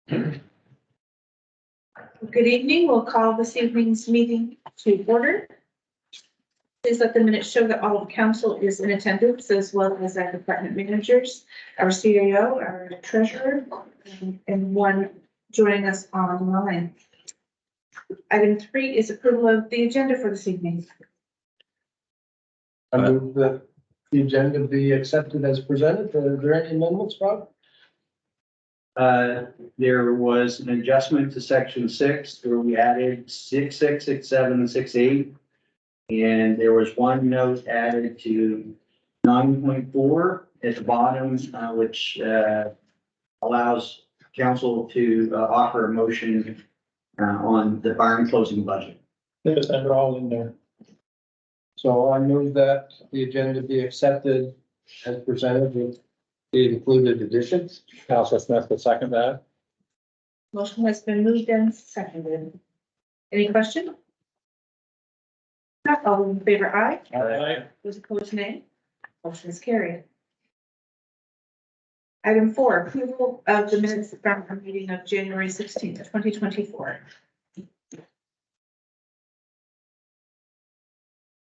Good evening. We'll call this evening's meeting to order. Please let the minutes show that all of council is in attendance, as well as our department managers, our CAO, our treasurer, and one joining us online. Item 3 is approval of the agenda for this evening. I move that the agenda be accepted as presented. Are there any amendments, Bob? There was an adjustment to section 6 where we added 6.6, 6.7, and 6.8. And there was one note added to 9.4 at the bottom, which allows council to offer a motion on the barn closing budget. Yes, they're all in there. So I move that the agenda be accepted as presented with the included additions. Councilor Smith will second that. Motion has been moved and seconded. Any question? Not all in favor, aye. Aye. Those opposed, nay. Motion is carried. Item 4, approval of the minutes from our meeting of January 16th, 2024.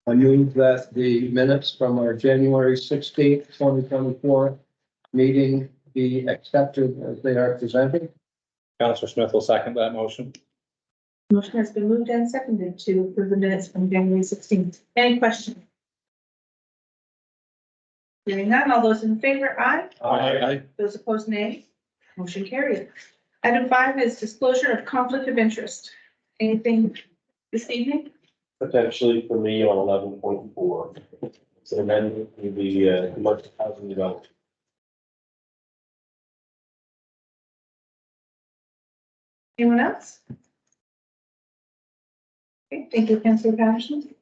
I move that the minutes from our January 16th, 2024 meeting be accepted as they are presented. Councilor Smith will second that motion. Motion has been moved and seconded to approve the minutes from January 16th. Any questions? Hearing none, all those in favor, aye. Aye. Those opposed, nay. Motion carried. Item 5 is disclosure of conflict of interest. Anything this evening? Potentially for me on 11.4. It's an amendment to the commercial housing development. Anyone else? Okay, thank you, Councilor Patterson.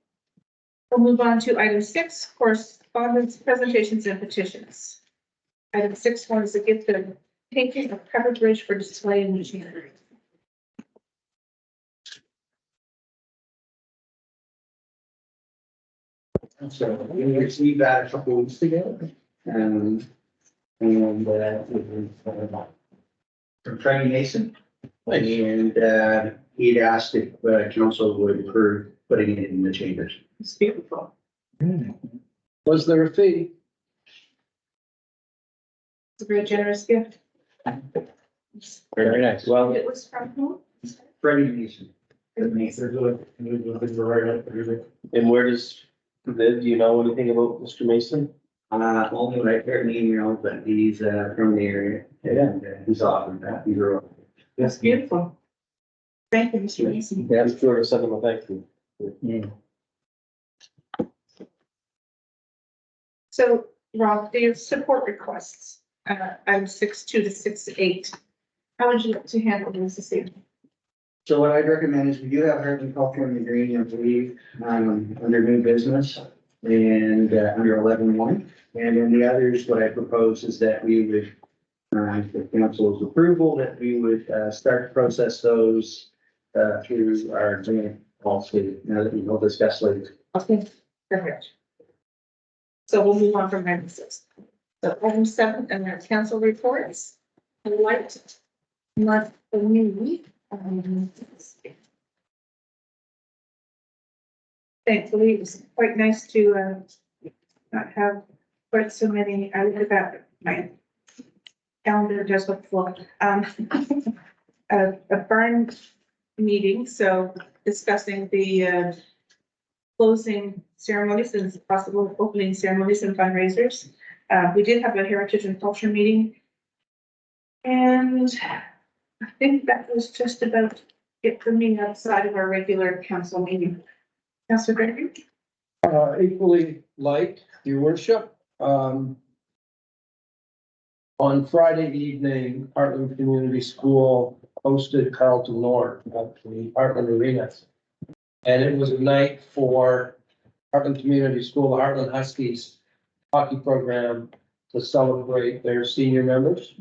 We'll move on to item 6, correspondence, presentations, and petitions. Item 6 was a gift of painting of covered bridge for display in the chamber. So we received that a couple weeks ago. From Frank Mason. And he'd asked if council would approve putting it in the chambers. It's beautiful. Was there a fee? It's a very generous gift. Very nice. Well, It was from whom? Freddie Mason. And where does, do you know anything about Mr. Mason? Only right there in the email, but he's from the area. And he's offered that. He's a That's beautiful. Thank you, Mr. Mason. Yeah, be sure to send him a thank you. So, Rob, the support requests, item 6.2 to 6.8. How would you like to handle this this evening? So what I'd recommend is we do have Heartland Culture and the Green, I believe, under new business and under 11.1. And then the others, what I propose is that we would, with council's approval, that we would start to process those through our grant policy. Now that we will discuss later. Okay, perfect. So we'll move on from item 6. So item 7 and our council reports. I liked not for me. Thankfully, it was quite nice to not have quite so many. I look at that, my calendar does look full. A burn meeting, so discussing the closing ceremonies and possible opening ceremonies and fundraisers. We did have a heritage and culture meeting. And I think that was just about it for me outside of our regular council meeting. Councilor Gregory? Equally light, your worship. On Friday evening, Heartland Community School hosted Carlton North at the Heartland Arena. And it was a night for Heartland Community School, the Heartland Huskies hockey program to celebrate their senior members.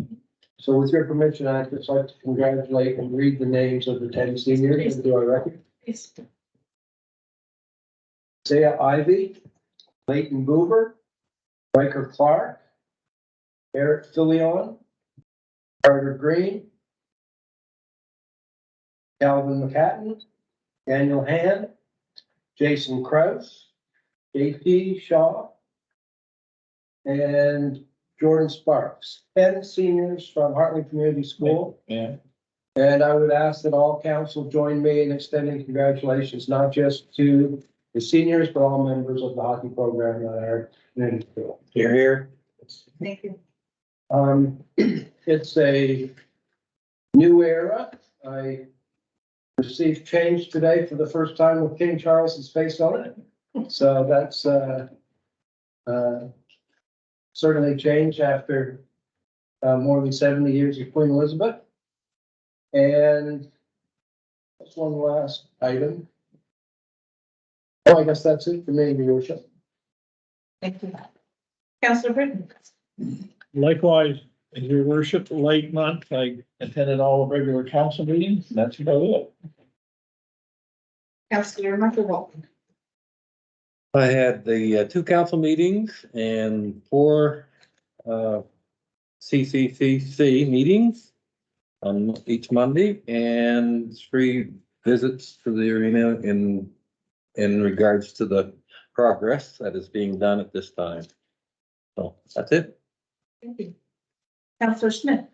So with your permission, I'd just like to congratulate and read the names of the 10 seniors. Do I reckon? Yes. Isaiah Ivy, Leighton Goober, Riker Clark, Eric Filion, Carter Green, Calvin McCatton, Daniel Hand, Jason Crouse, JP Shaw, and Jordan Sparks, 10 seniors from Heartland Community School. Yeah. And I would ask that all council join me in extending congratulations, not just to the seniors, but all members of the hockey program at our community school. You're here. Thank you. It's a new era. I received change today for the first time with King Charles's face on it. So that's, certainly change after, more than 70 years of Queen Elizabeth. And that's one last item. Oh, I guess that's it for me, Your Worship. Thank you. Councilor Britton. Likewise, as your worship, late month, I attended all the regular council meetings, and that's about it. Councilor Walton. I had the two council meetings and four CCCC meetings on each Monday and 3 visits to the arena in regards to the progress that is being done at this time. So that's it. Thank you. Councilor Smith.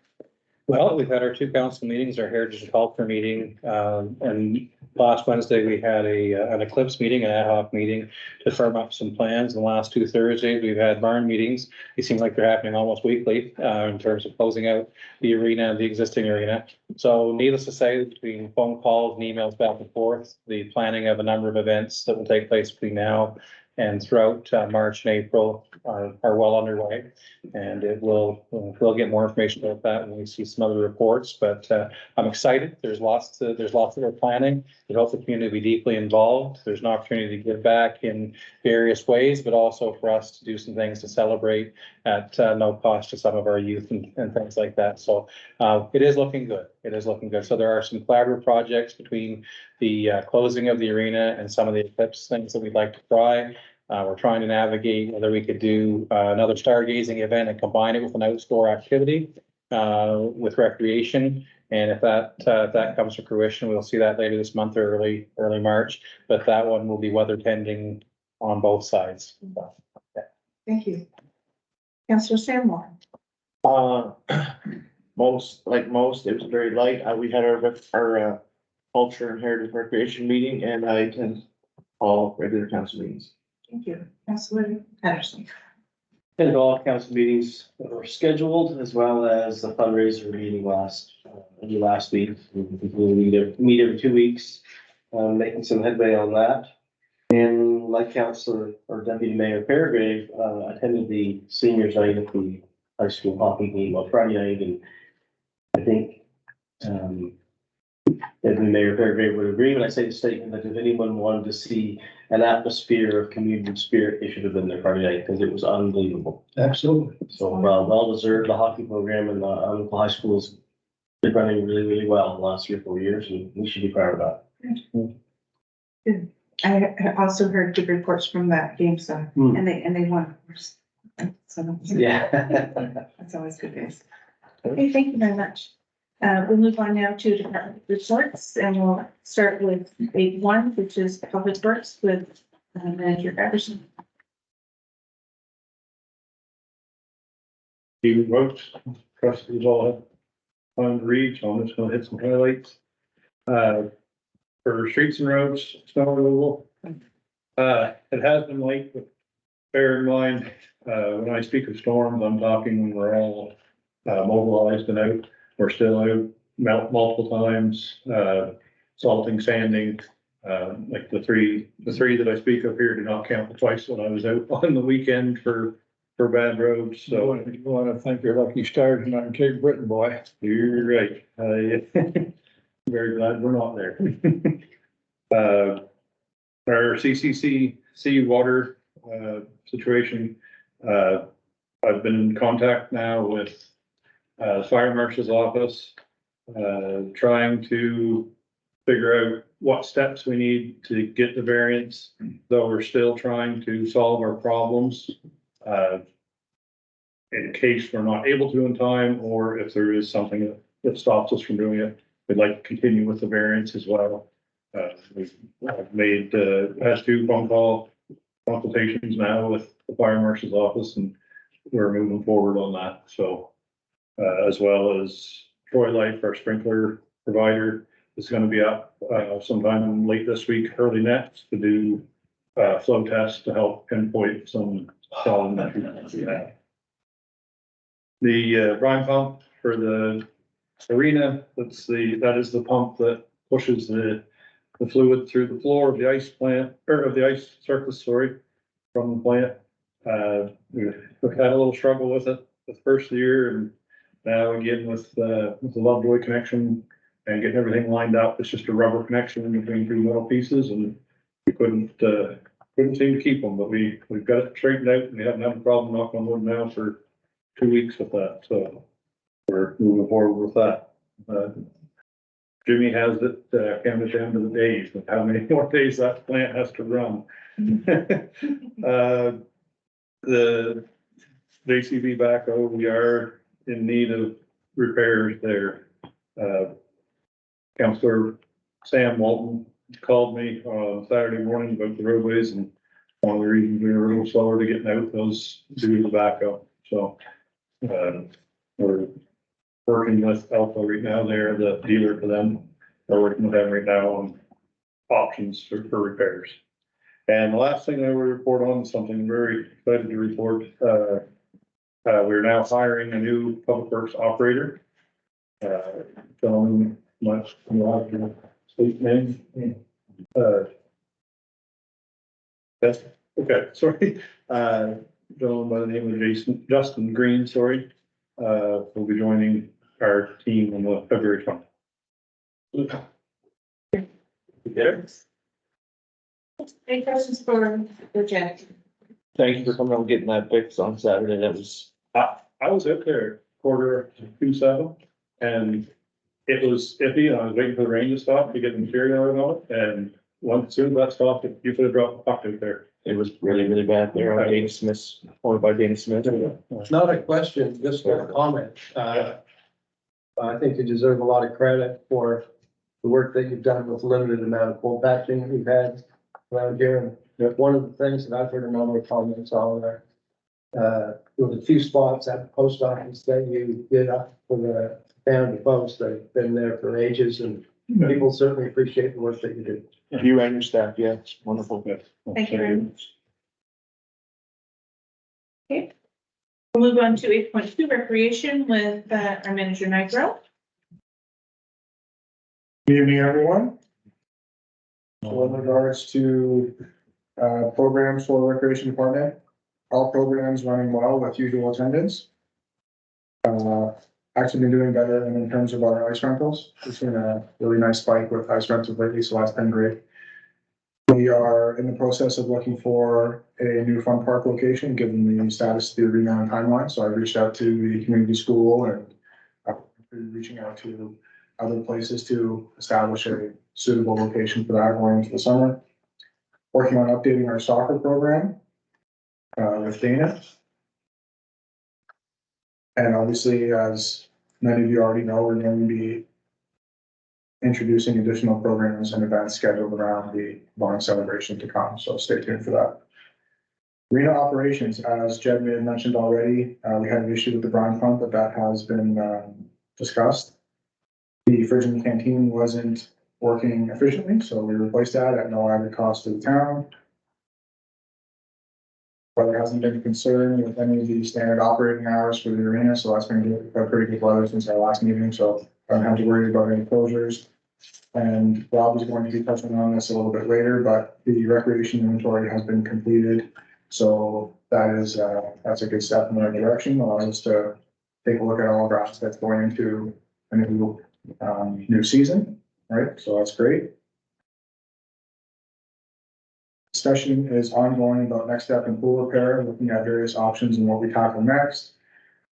Well, we've had our 2 council meetings, our Heritage and Culture meeting, and last Wednesday we had an Eclipse meeting, an ad hoc meeting to firm up some plans. The last 2 Thursdays, we've had barn meetings. They seem like they're happening almost weekly, in terms of closing out the arena and the existing arena. So needless to say, between phone calls and emails back and forth, the planning of a number of events that will take place between now and throughout March and April are well underway. And we'll get more information about that when we see some other reports, but I'm excited. There's lots that are planning. We hope the community will be deeply involved. There's an opportunity to give back in various ways, but also for us to do some things to celebrate at no cost to some of our youth and things like that. So it is looking good. It is looking good. So there are some collaborative projects between the closing of the arena and some of the Eclipse things that we'd like to try. We're trying to navigate whether we could do another stargazing event and combine it with an outdoor activity with recreation. And if that comes to fruition, we'll see that later this month or early March. But that one will be weather pending on both sides. Thank you. Councilor Sanmore. Most, it was very light. We had our culture and heritage recreation meeting, and I attend all regular council meetings. Thank you. Councilor Patterson. And all council meetings that were scheduled, as well as the fundraiser meeting last week. We meet every 2 weeks, making some headway on that. And like Councilor or Deputy Mayor Fairgrieve, attended the seniors night at the high school hockey game on Friday night, and I think Deputy Mayor Fairgrieve would agree when I say the statement that if anyone wanted to see an atmosphere of community spirit, they should have been there Friday night, because it was unbelievable. Absolutely. So well deserved. The hockey program and the local high schools been running really, really well in the last 3 or 4 years, and we should be proud of that. Good. I also heard good reports from that game, so, and they won, of course. So Yeah. that's always good news. Okay, thank you very much. We'll move on now to department reports, and we'll start with 8.1, which is public works with Manager Patterson. Even votes, trustees all have time to read, so I'm just gonna hit some highlights. For streets and roads, snow removal. It has been light, but bear in mind, when I speak of storms, I'm talking when we're all mobilized and out. We're still out multiple times, salting, sanding. Like the three that I speak of here do not count twice when I was out on the weekend for bad roads. So you want to thank your lucky stars and I'm Cape Breton boy. You're right. Very glad we're not there. Our CCC water situation. I've been in contact now with fire marshal's office, trying to figure out what steps we need to get the variance, though we're still trying to solve our problems. In case we're not able to in time, or if there is something that stops us from doing it. we'd like to continue with the variance as well. We've made, had 2 phone call consultations now with the fire marshal's office, and we're moving forward on that, so. As well as Troy Life, our sprinkler provider, is gonna be up, sometime late this week, early next, to do, flow tests to help pinpoint some problem that we have. The, brine pump for the arena, that is the pump that pushes the fluid through the floor of the ice plant, or of the ice surface, sorry, from the plant. We've had a little struggle with it the first year, and now again with the Lovejoy connection and getting everything lined up, it's just a rubber connection in between 2 metal pieces, and we couldn't seem to keep them, but we've got it straightened out, and we haven't had a problem, knock on wood, now for 2 weeks with that, so we're moving forward with that. Jimmy has it, came at the end of the days, and how many more days that plant has to run. The JCB backhoe, we are in need of repairs there. Councilor Sam Walton called me on Saturday morning about the roadways, and one of the reasons we were a little slower to getting out was due to the backhoe. So, we're working with Alpha right now. They're the dealer for them. We're working with them right now on options for repairs. And the last thing I will report on is something I'm very excited to report. We're now hiring a new public works operator. Gentleman, much, state name. Yes, okay, sorry. Gentleman by the name of Justin Green, sorry, will be joining our team on the February 20th. Any questions for Jack? Thank you for coming out and getting that fixed on Saturday. That was, I was out there 6:45, and it was iffy, and I was waiting for the rain to stop to get the material out of it, and once soon as that stopped, you could have dropped the puck out there. it was really, really bad there on Dana Smith, owned by Dana Smith. It's not a question, just a comment. I think you deserve a lot of credit for the work that you've done with limited amount of coal patching that we've had around here. And one of the things that I've heard a number of comments on there, there was a few spots at the post office that you did up for the town to post. They've been there for ages, and people certainly appreciate the work that you do. You and your staff, yeah, it's wonderful. Thank you very much. Okay. We'll move on to 8.2 recreation with our manager Nigro. Good evening, everyone. So in regards to programs for the recreation department, all programs running well with usual attendance. Actually been doing better in terms of our ice rentals. We've seen a really nice spike with ice rentals lately, so that's been great. We are in the process of looking for a new fun park location, given the status of the arena and timeline. So I reached out to the community school and reaching out to other places to establish a suitable location for that going into the summer. Working on updating our soccer program with Dana. And obviously, as many of you already know, we're going to be introducing additional programs and events scheduled around the barn celebration to come. So stay tuned for that. Arena operations, as Jed may have mentioned already, we had an issue with the brine pump, but that has been discussed. The fridge in the canteen wasn't working efficiently, so we replaced that at no added cost to the town. Weather hasn't been a concern with any of the standard operating hours for the arena, so that's been good. We've had pretty good weather since our last meeting, so I don't have to worry about any closures. And Rob is going to be touching on this a little bit later, but the recreation inventory has been completed. So that is, that's a good step in the right direction, allows us to take a look at all of our assets going into a new season, right? So that's great. Discussion is ongoing about next step in pool repair, looking at various options and what we tackle next.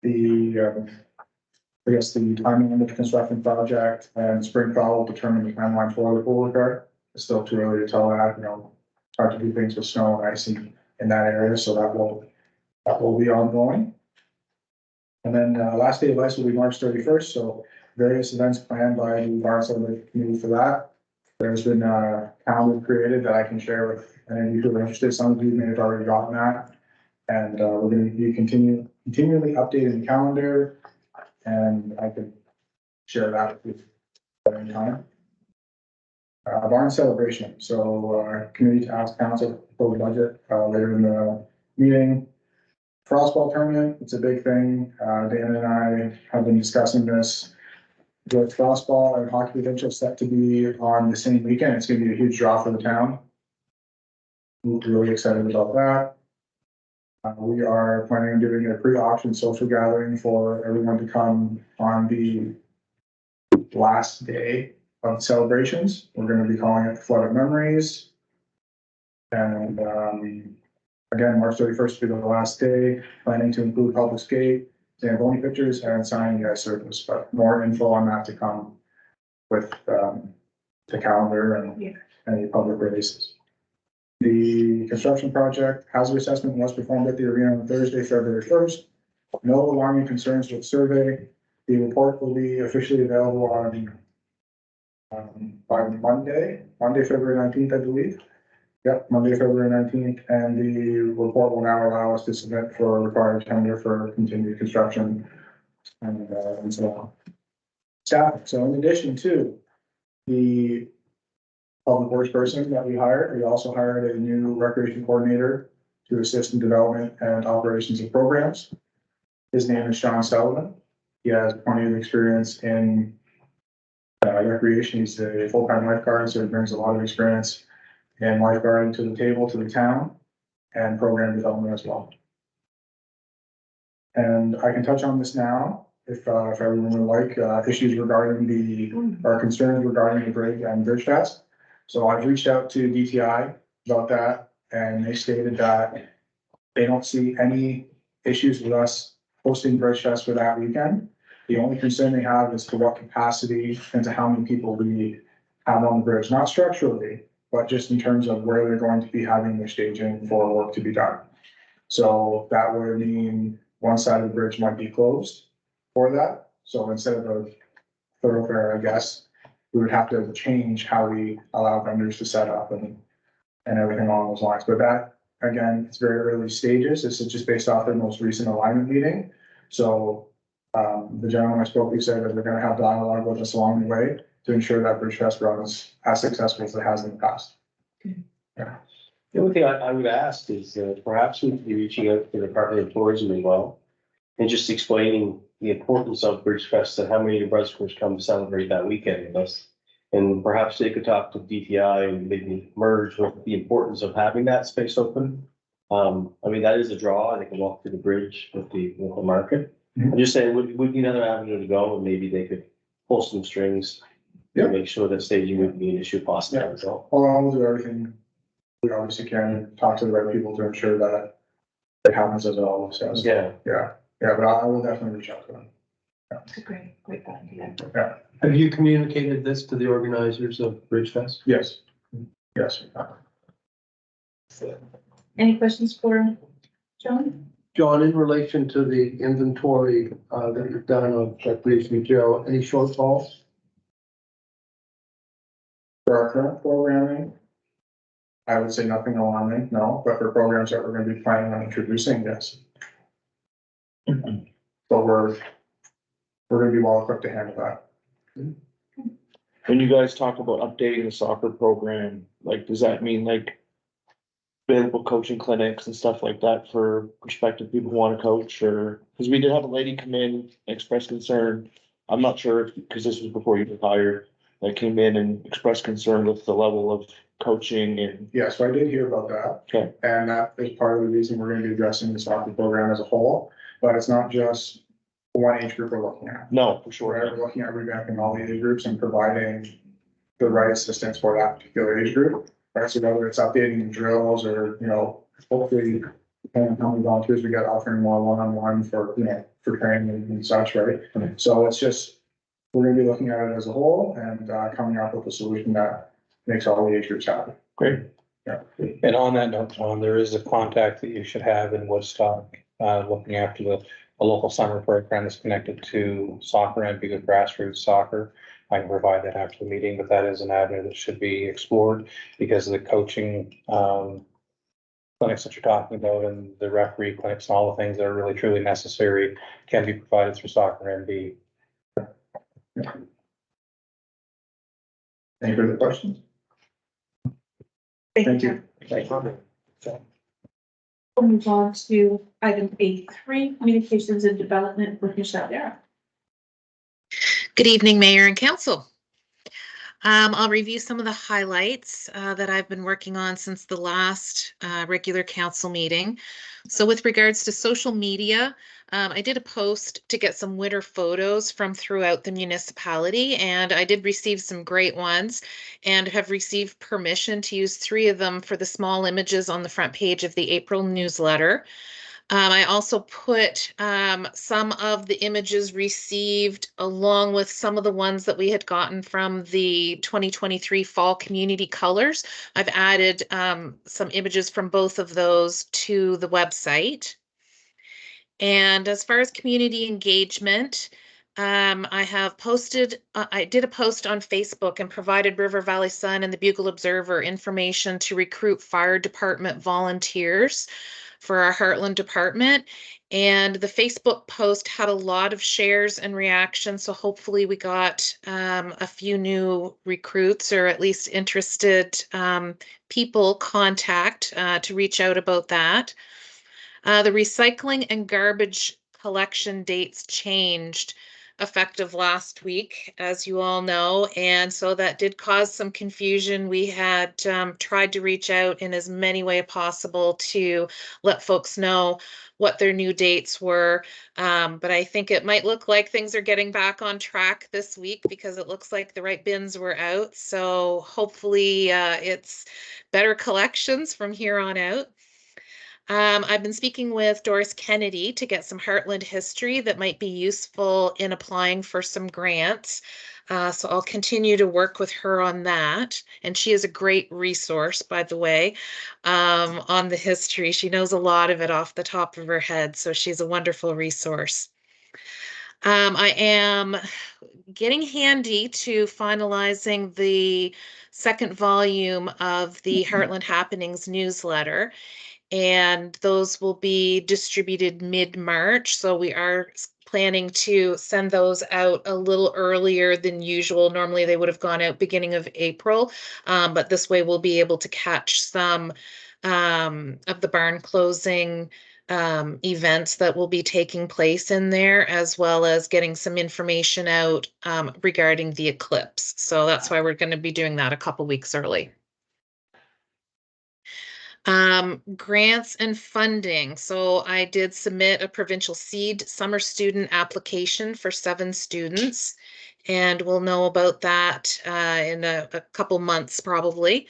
I guess the timeline of the construction project and spring fall will determine the timeline for the pool repair. It's still too early to tell that, it's hard to do things with snow and ice in that area, so that will be ongoing. And then last day of ice will be March 31st, so various events planned by the bar celebration committee for that. There's been a calendar created that I can share with any of you who are interested. Some of you may have already gotten that. And we're gonna be continually updating the calendar, and I can share that with you at any time. Barn celebration, so committee to ask council for the budget later in the meeting. Frostball tournament, it's a big thing. Dan and I have been discussing this. With frostball and hockey potential set to be on the same weekend, it's gonna be a huge draw for the town. We're really excited about that. We are planning on doing a pre-auction social gathering for everyone to come on the last day of celebrations. We're gonna be calling it Flood of Memories. And, again, March 31st will be the last day, planning to include public skate, Zamboni pictures, and signing the ice surface, but more info on that to come with, the calendar and any public releases. The construction project hazard assessment was performed at the arena on Thursday, February 1st. No alarming concerns with survey. The report will be officially available on by Monday, February 19th, I believe. Yep, Monday, February 19th, and the report will now allow us to submit for required tender for continued construction and so on. Staff, so in addition to the public works person that we hired, we also hired a new recreation coordinator to assist in development and operations of programs. His name is Sean Sullivan. He has plenty of experience in recreation. He's a full-time lifeguard, so he brings a lot of experience in lifeguarding to the table, to the town, and program development as well. And I can touch on this now, if everyone would like, issues regarding or concerns regarding the bridge and Bridge Fest. So I've reached out to DTI about that, and they stated that they don't see any issues with us hosting Bridge Fest for that weekend. The only concern they have is to what capacity and to how many people we have on the bridge, not structurally, but just in terms of where they're going to be having their staging for work to be done. So that would mean one side of the bridge might be closed for that. So instead of a thoroughfare, I guess, we would have to change how we allow vendors to set up and everything along those lines. But that, again, it's very early stages. This is just based off their most recent alignment meeting. So the gentleman I spoke to said that they're gonna have dialogue with us along the way to ensure that Bridge Fest runs as successful as it has in the past. Yeah. The only thing I would ask is perhaps we could be reaching out to the Department of Tourism as well, and just explaining the importance of Bridge Fest and how many New Brunswickers come to celebrate that weekend with us. And perhaps they could talk to DTI and maybe merge with the importance of having that space open. I mean, that is a draw. They can walk to the bridge with the market. I'm just saying, would be another avenue to go, and maybe they could pull some strings to make sure that staging wouldn't be an issue possible as well. Well, we'll do everything we obviously can, and talk to the right people to ensure that it happens as it always does. Yeah. Yeah, but I will definitely reach out to them. It's a great idea. Have you communicated this to the organizers of Bridge Fest? Yes. Any questions for John? John, in relation to the inventory that you've done of recreation material, any shortfalls? For our current programming, I would say nothing alarming, no, but for programs that we're gonna be planning on introducing, yes. So we're gonna be well equipped to handle that. When you guys talk about updating the soccer program, like, does that mean like available coaching clinics and stuff like that for prospective people who want to coach? Or, because we did have a lady come in, express concern. I'm not sure, because this was before you retired, that came in and expressed concern with the level of coaching and. Yeah, so I did hear about that. Okay. And that is part of the reason we're gonna be addressing the soccer program as a whole, but it's not just one age group we're looking at. No, for sure. We're looking at revamping all the age groups and providing the right assistance for that particular age group. Right, so whether it's updating drills or, hopefully, depending on how many volunteers we get, offering more one-on-one for, for training and such, right? So it's just, we're gonna be looking at it as a whole and coming up with a solution that makes all the age groups happy. Great. Yeah. And on that note, John, there is a contact that you should have in Woodstock, looking after a local summer program that's connected to soccer and be with grassroots soccer. I can provide that after the meeting, but that is an avenue that should be explored because of the coaching clinics that you're talking about and the referee clinics and all the things that are really truly necessary can be provided through soccer and be. Any further questions? Thank you. We'll move on to item A3, communications and development with Michelle Dara. Good evening, Mayor and Council. I'll review some of the highlights that I've been working on since the last regular council meeting. So with regards to social media, I did a post to get some winter photos from throughout the municipality, and I did receive some great ones and have received permission to use 3 of them for the small images on the front page of the April newsletter. I also put some of the images received along with some of the ones that we had gotten from the 2023 fall community colors. I've added some images from both of those to the website. And as far as community engagement, I have posted, I did a post on Facebook and provided River Valley Sun and the Bugle Observer information to recruit fire department volunteers for our Heartland department. And the Facebook post had a lot of shares and reactions. So hopefully we got a few new recruits or at least interested people contact to reach out about that. The recycling and garbage collection dates changed effective last week, as you all know, and so that did cause some confusion. We had tried to reach out in as many ways possible to let folks know what their new dates were, but I think it might look like things are getting back on track this week because it looks like the right bins were out, so hopefully it's better collections from here on out. I've been speaking with Doris Kennedy to get some Heartland history that might be useful in applying for some grants. So I'll continue to work with her on that. And she is a great resource, by the way, on the history. She knows a lot of it off the top of her head. So she's a wonderful resource. I am getting handy to finalizing the second volume of the Heartland Happenings newsletter, and those will be distributed mid-March. So we are planning to send those out a little earlier than usual. Normally they would have gone out beginning of April, but this way we'll be able to catch some of the barn closing events that will be taking place in there, as well as getting some information out regarding the eclipse. So that's why we're going to be doing that a couple weeks early. Grants and funding. So I did submit a provincial seed summer student application for 7 students, and we'll know about that in a couple months probably.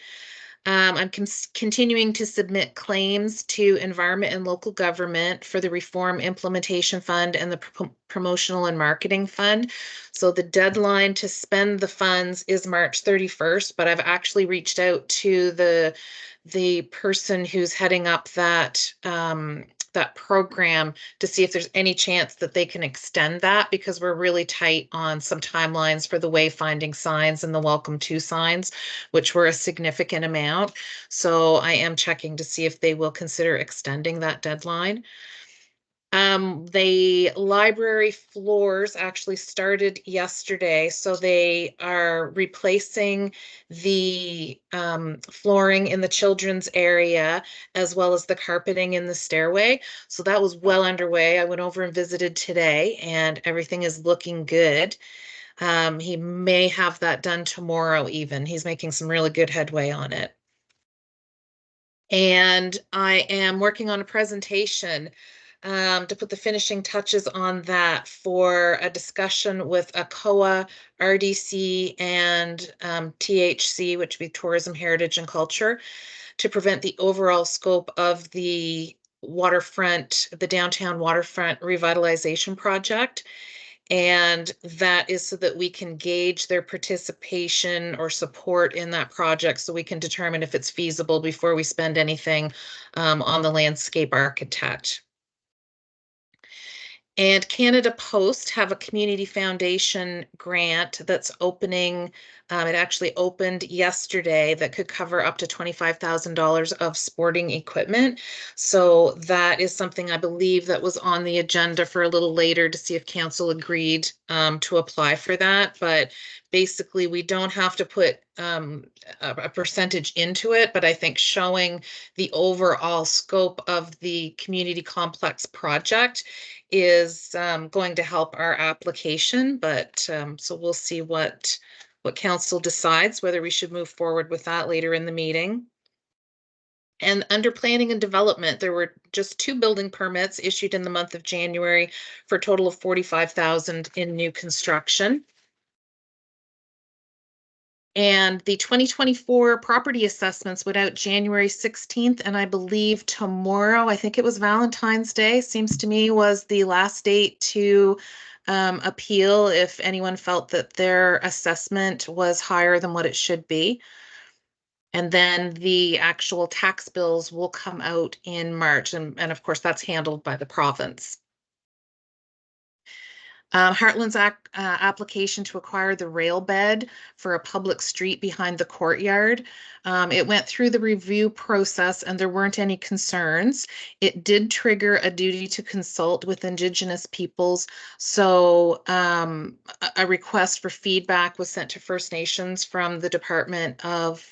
I'm continuing to submit claims to Environment and Local Government for the Reform Implementation Fund and the Promotional and Marketing Fund. So the deadline to spend the funds is March 31st, but I've actually reached out to the person who's heading up that that program to see if there's any chance that they can extend that, because we're really tight on some timelines for the wayfinding signs and the welcome to signs, which were a significant amount. So I am checking to see if they will consider extending that deadline. The library floors actually started yesterday, so they are replacing the flooring in the children's area as well as the carpeting in the stairway. So that was well underway. I went over and visited today, and everything is looking good. He may have that done tomorrow even. He's making some really good headway on it. And I am working on a presentation to put the finishing touches on that for a discussion with ACOA, RDC, and THC, which would be Tourism, Heritage, and Culture, to prevent the overall scope of the waterfront, the downtown waterfront revitalization project. And that is so that we can gauge their participation or support in that project, so we can determine if it's feasible before we spend anything on the landscape architect. And Canada Post have a community foundation grant that's opening. It actually opened yesterday that could cover up to $25,000 of sporting equipment. So that is something I believe that was on the agenda for a little later to see if council agreed to apply for that. But basically, we don't have to put a percentage into it, but I think showing the overall scope of the community complex project is going to help our application, but so we'll see what council decides, whether we should move forward with that later in the meeting. And under planning and development, there were just 2 building permits issued in the month of January for a total of 45,000 in new construction. And the 2024 property assessments went out January 16th, and I believe tomorrow, I think it was Valentine's Day, seems to me was the last date to appeal if anyone felt that their assessment was higher than what it should be. And then the actual tax bills will come out in March, and of course that's handled by the province. Heartland's application to acquire the rail bed for a public street behind the courtyard. It went through the review process and there weren't any concerns. It did trigger a duty to consult with Indigenous peoples. So a request for feedback was sent to First Nations from the Department of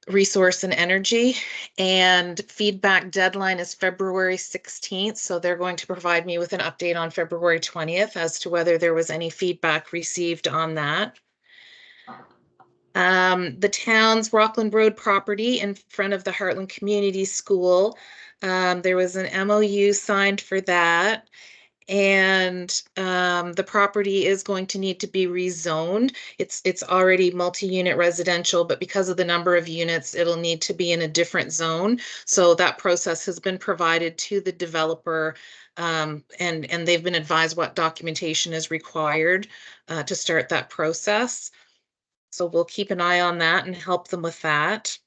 Resource and Energy, and feedback deadline is February 16th. So they're going to provide me with an update on February 20th as to whether there was any feedback received on that. The town's Rockland Road property in front of the Heartland Community School. There was an MOU signed for that. And the property is going to need to be rezoned. It's already multi-unit residential, but because of the number of units, it'll need to be in a different zone. So that process has been provided to the developer, and they've been advised what documentation is required to start that process. So we'll keep an eye on that and help them with that.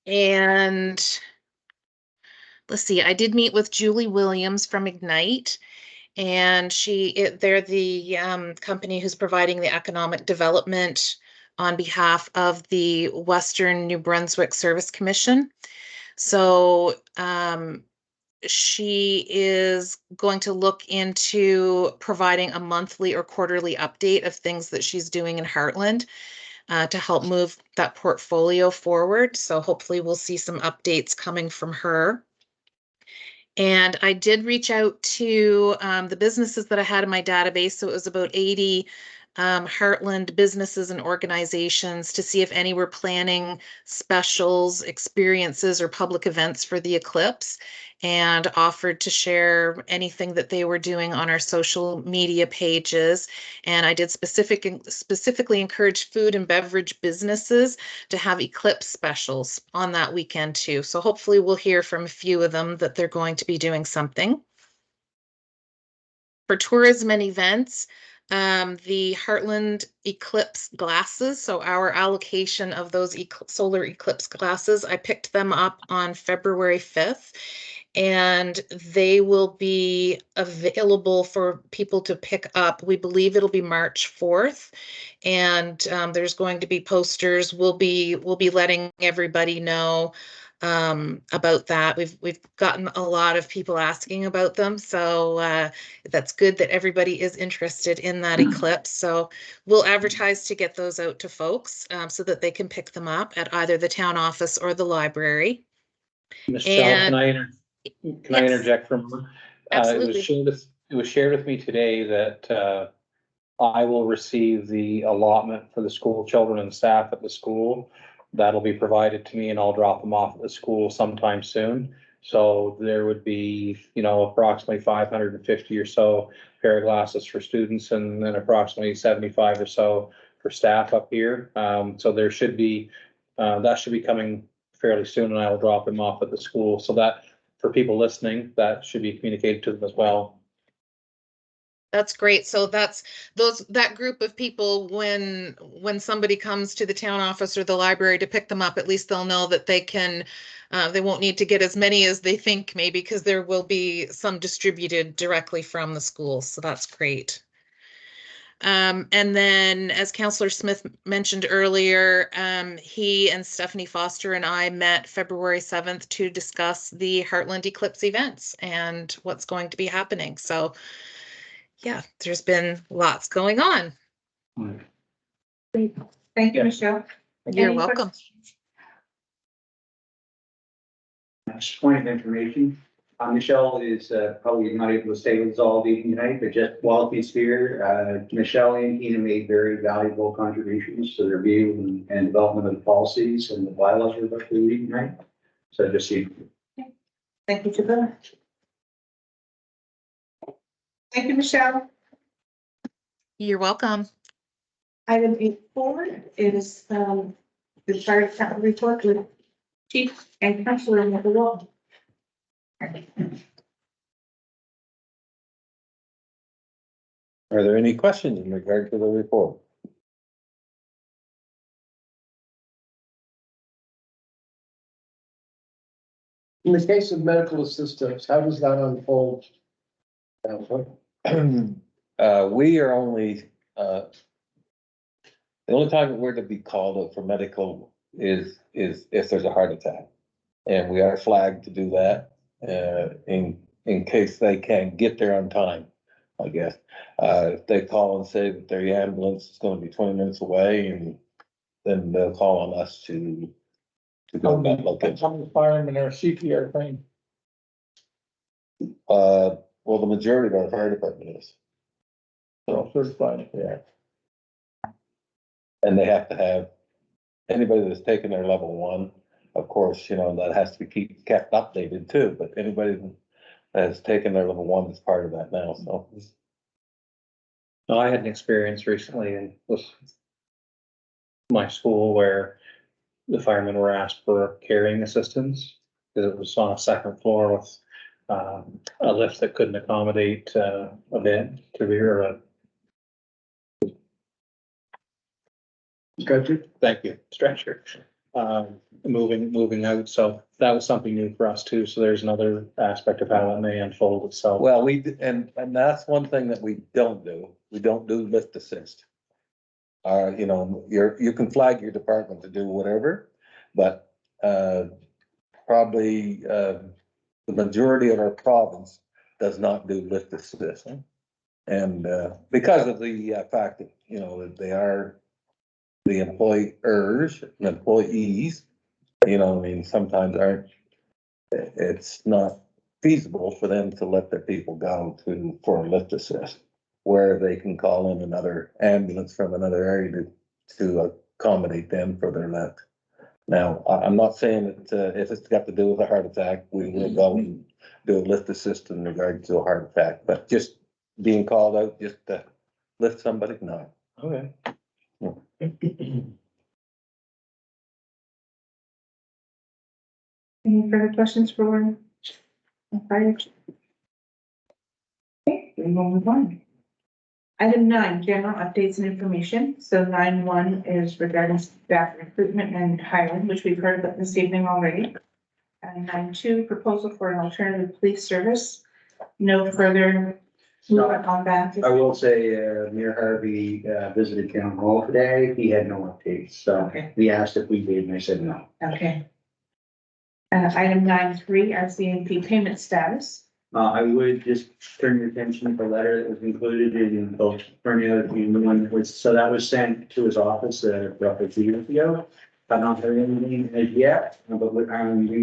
And let's see, I did meet with Julie Williams from Ignite. And they're the company who's providing the economic development on behalf of the Western New Brunswick Service Commission. So she is going to look into providing a monthly or quarterly update of things that she's doing in Heartland to help move that portfolio forward. So hopefully we'll see some updates coming from her. And I did reach out to the businesses that I had in my database. So it was about 80 Heartland businesses and organizations to see if any were planning specials, experiences, or public events for the eclipse, and offered to share anything that they were doing on our social media pages. And I did specifically encourage food and beverage businesses to have eclipse specials on that weekend too. So hopefully we'll hear from a few of them that they're going to be doing something. For tourism and events, the Heartland eclipse glasses, so our allocation of those solar eclipse glasses, I picked them up on February 5th, and they will be available for people to pick up. We believe it'll be March 4th, and there's going to be posters. We'll be letting everybody know about that. We've gotten a lot of people asking about them, so that's good that everybody is interested in that eclipse. So we'll advertise to get those out to folks so that they can pick them up at either the town office or the library. Michelle, can I Yes. interject for a moment? Absolutely. It was shared with me today that I will receive the allotment for the school children and staff at the school. That'll be provided to me and I'll drop them off at the school sometime soon. So there would be, approximately 550 or so pair of glasses for students and then approximately 75 or so for staff up here. So there should be, that should be coming fairly soon and I will drop them off at the school. So that for people listening, that should be communicated to them as well. That's great. So that's that group of people, when somebody comes to the town office or the library to pick them up, at least they'll know that they won't need to get as many as they think maybe, because there will be some distributed directly from the schools. So that's great. And then, as Councilor Smith mentioned earlier, he and Stephanie Foster and I met February 7th to discuss the Heartland Eclipse events and what's going to be happening. So yeah, there's been lots going on. Thank you, Michelle. You're Any welcome. questions? Next point of information, Michelle is probably not able to stay with us all evening tonight, but just while she's here, Michelle and Tina made very valuable contributions to the review and development of the policies and the bylaws we're about to read tonight. So just see. Thank you to them. Thank you, Michelle. You're welcome. Item 8.4 is the fire department report with Chief and Councilor Britton. Are there any questions in regard to the report? In the case of medical assistance, how does that unfold? We are only, the only time we're to be called up for medical is if there's a heart attack. And we are flagged to do that, in case they can't get there on time, I guess. If they call and say that their ambulance is gonna be 20 minutes away, and then they'll call on us to go to that location. How many firemen are CPR trained? Well, the majority of our fire department is. So, Certified. yeah. And they have to have, anybody that's taken their level 1, of course, you know, that has to be kept updated too, but anybody that has taken their level 1 is part of that now, so. Well, I had an experience recently with my school where the firemen were asked for carrying assistance because it was on a second floor with a lift that couldn't accommodate a bed to rear. Stretcher. Thank you, stretcher. Moving out, so that was something new for us too. So there's another aspect of how that may unfold itself. Well, and that's one thing that we don't do. We don't do lift assist. You know, you can flag your department to do whatever, but probably the majority of our province does not do lift assist. And because of the fact that, you know, that they are the employers and employees, you know, I mean, sometimes it's not feasible for them to let their people go for a lift assist, where they can call in another ambulance from another area to accommodate them for their lift. Now, I'm not saying that if it's got to do with a heart attack, we will go and do a lift assist in regard to a heart attack, but just being called out just to lift somebody, no. Okay. Any further questions for fire? Okay, we will move on. Item 9, general updates and information. So 9.1 is regarding staff recruitment and hiring, which we've heard about this evening already. And 9.2, proposal for an alternative police service. No further movement on that. I will say, Mayor Harvey visited town hall today. He had no updates, so Okay. we asked if we did, and I said no. Okay. Item 9.3, RCMP payment status. I would just turn your attention to the letter that was included in both, so that was sent to his office roughly 2 years ago. I've not heard anything as yet, but we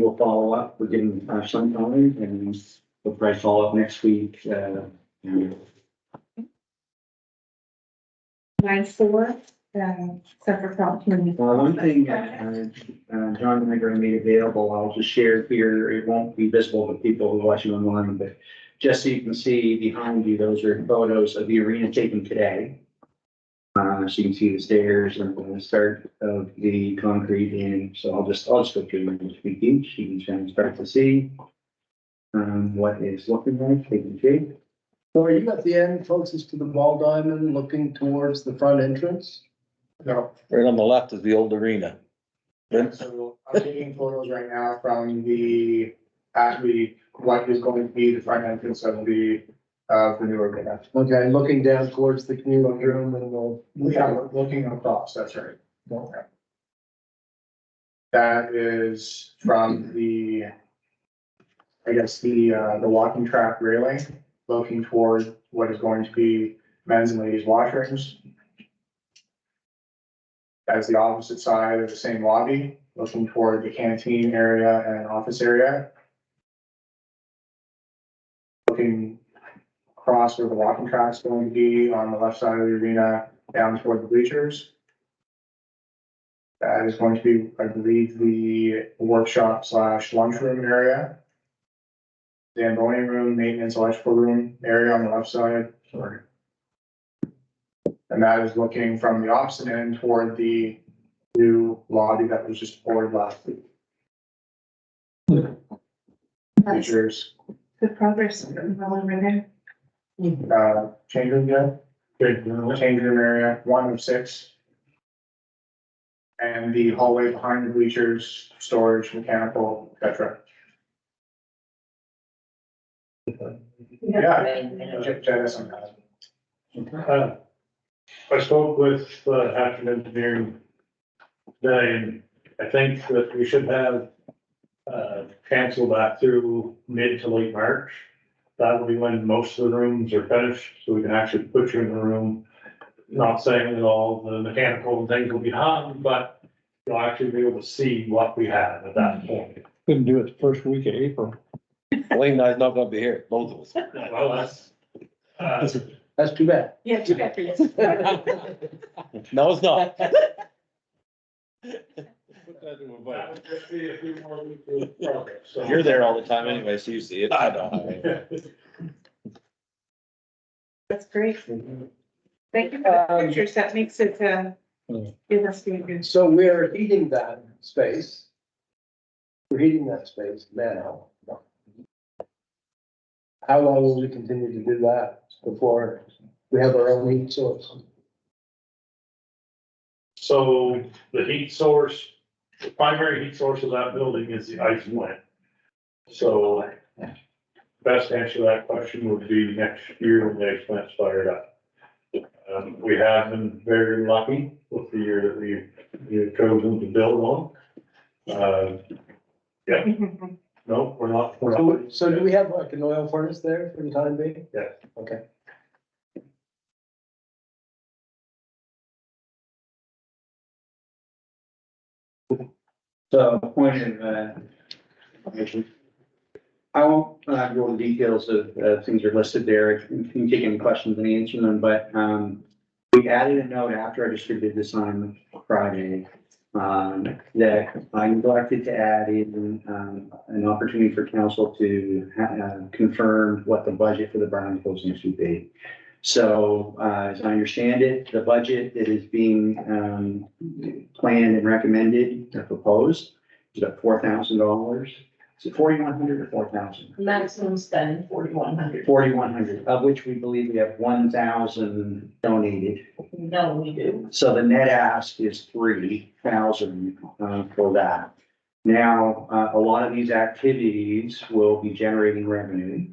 will follow up. We're getting some time, and we'll probably follow up next week. 9.4, separate from community. One thing, John and I are made available, I'll just share here, it won't be visible to people who are watching online, but just so you can see behind you, those are photos of the arena taken today. So you can see the stairs and the start of the concrete in, so I'll just go through them and speak each, you can start to see what it's looking like, taking shape. So are you at the end closest to the ball diamond, looking towards the front entrance? No, Right on the left is the old arena. so I'm taking photos right now from the, actually, what is going to be the front entrance of the new arena. Okay, looking down towards the community room and the. Yeah, looking across, that's right. Okay. That is from the, I guess, the walking track railing, looking toward what is going to be men's and ladies' washrooms. That's the opposite side of the same lobby, looking toward the canteen area and office area. Looking across where the walking track is going to be on the left side of the arena, down toward the bleachers. That is going to be, I believe, the workshop / lunchroom area. Zamboni room, maintenance electrical room area on the left side. Sorry. And that is looking from the opposite end toward the new lobby that was just poured last week. That's Features, good progress well over there. change room, yeah? Change room area, 1 of 6. And the hallway behind the bleachers, storage, mechanical, etc. Yeah. Jettison has it. I spoke with Hartland Engineering today, and I think that we should have cancel that through mid to late March. That'll be when most of the rooms are finished, so we can actually put you in the room. Not saying that all the mechanical things will be hung, but you'll actually be able to see what we have at that point. Couldn't do it the first week of April. Wayne and I's not gonna be here, both of us. Well, that's That's too bad. Yeah, too bad for you. No, it's not. that would just be a few more weeks of progress, so. You're there all the time anyway, so you see it. I know. That's great. Thank you for the pictures. That makes it, give us the good. So we're heating that space. We're heating that space now. How long will we continue to do that before we have our own heat source? So the heat source, the primary heat source of that building is the ice plant. So best answer to that question would be next year when the ice plant's fired up. We have been very lucky with the year that we've chosen to build on. Yeah, no, we're not. So do we have like an oil furnace there for the time being? Yeah. Okay. So, point of information. I won't go into details of things that are listed there. You can take any questions and answer them, but we added a note after I distributed this on Friday that I neglected to add in an opportunity for council to confirm what the budget for the Brown closings would be. So as I understand it, the budget that is being planned and recommended or proposed is about $4,000. Is it 4,100 or 4,000? Maximum spend, 4,100. 4,100, of which we believe we have 1,000 donated. No, we do. So the net ask is 3,000 for that. Now, a lot of these activities will be generating revenue.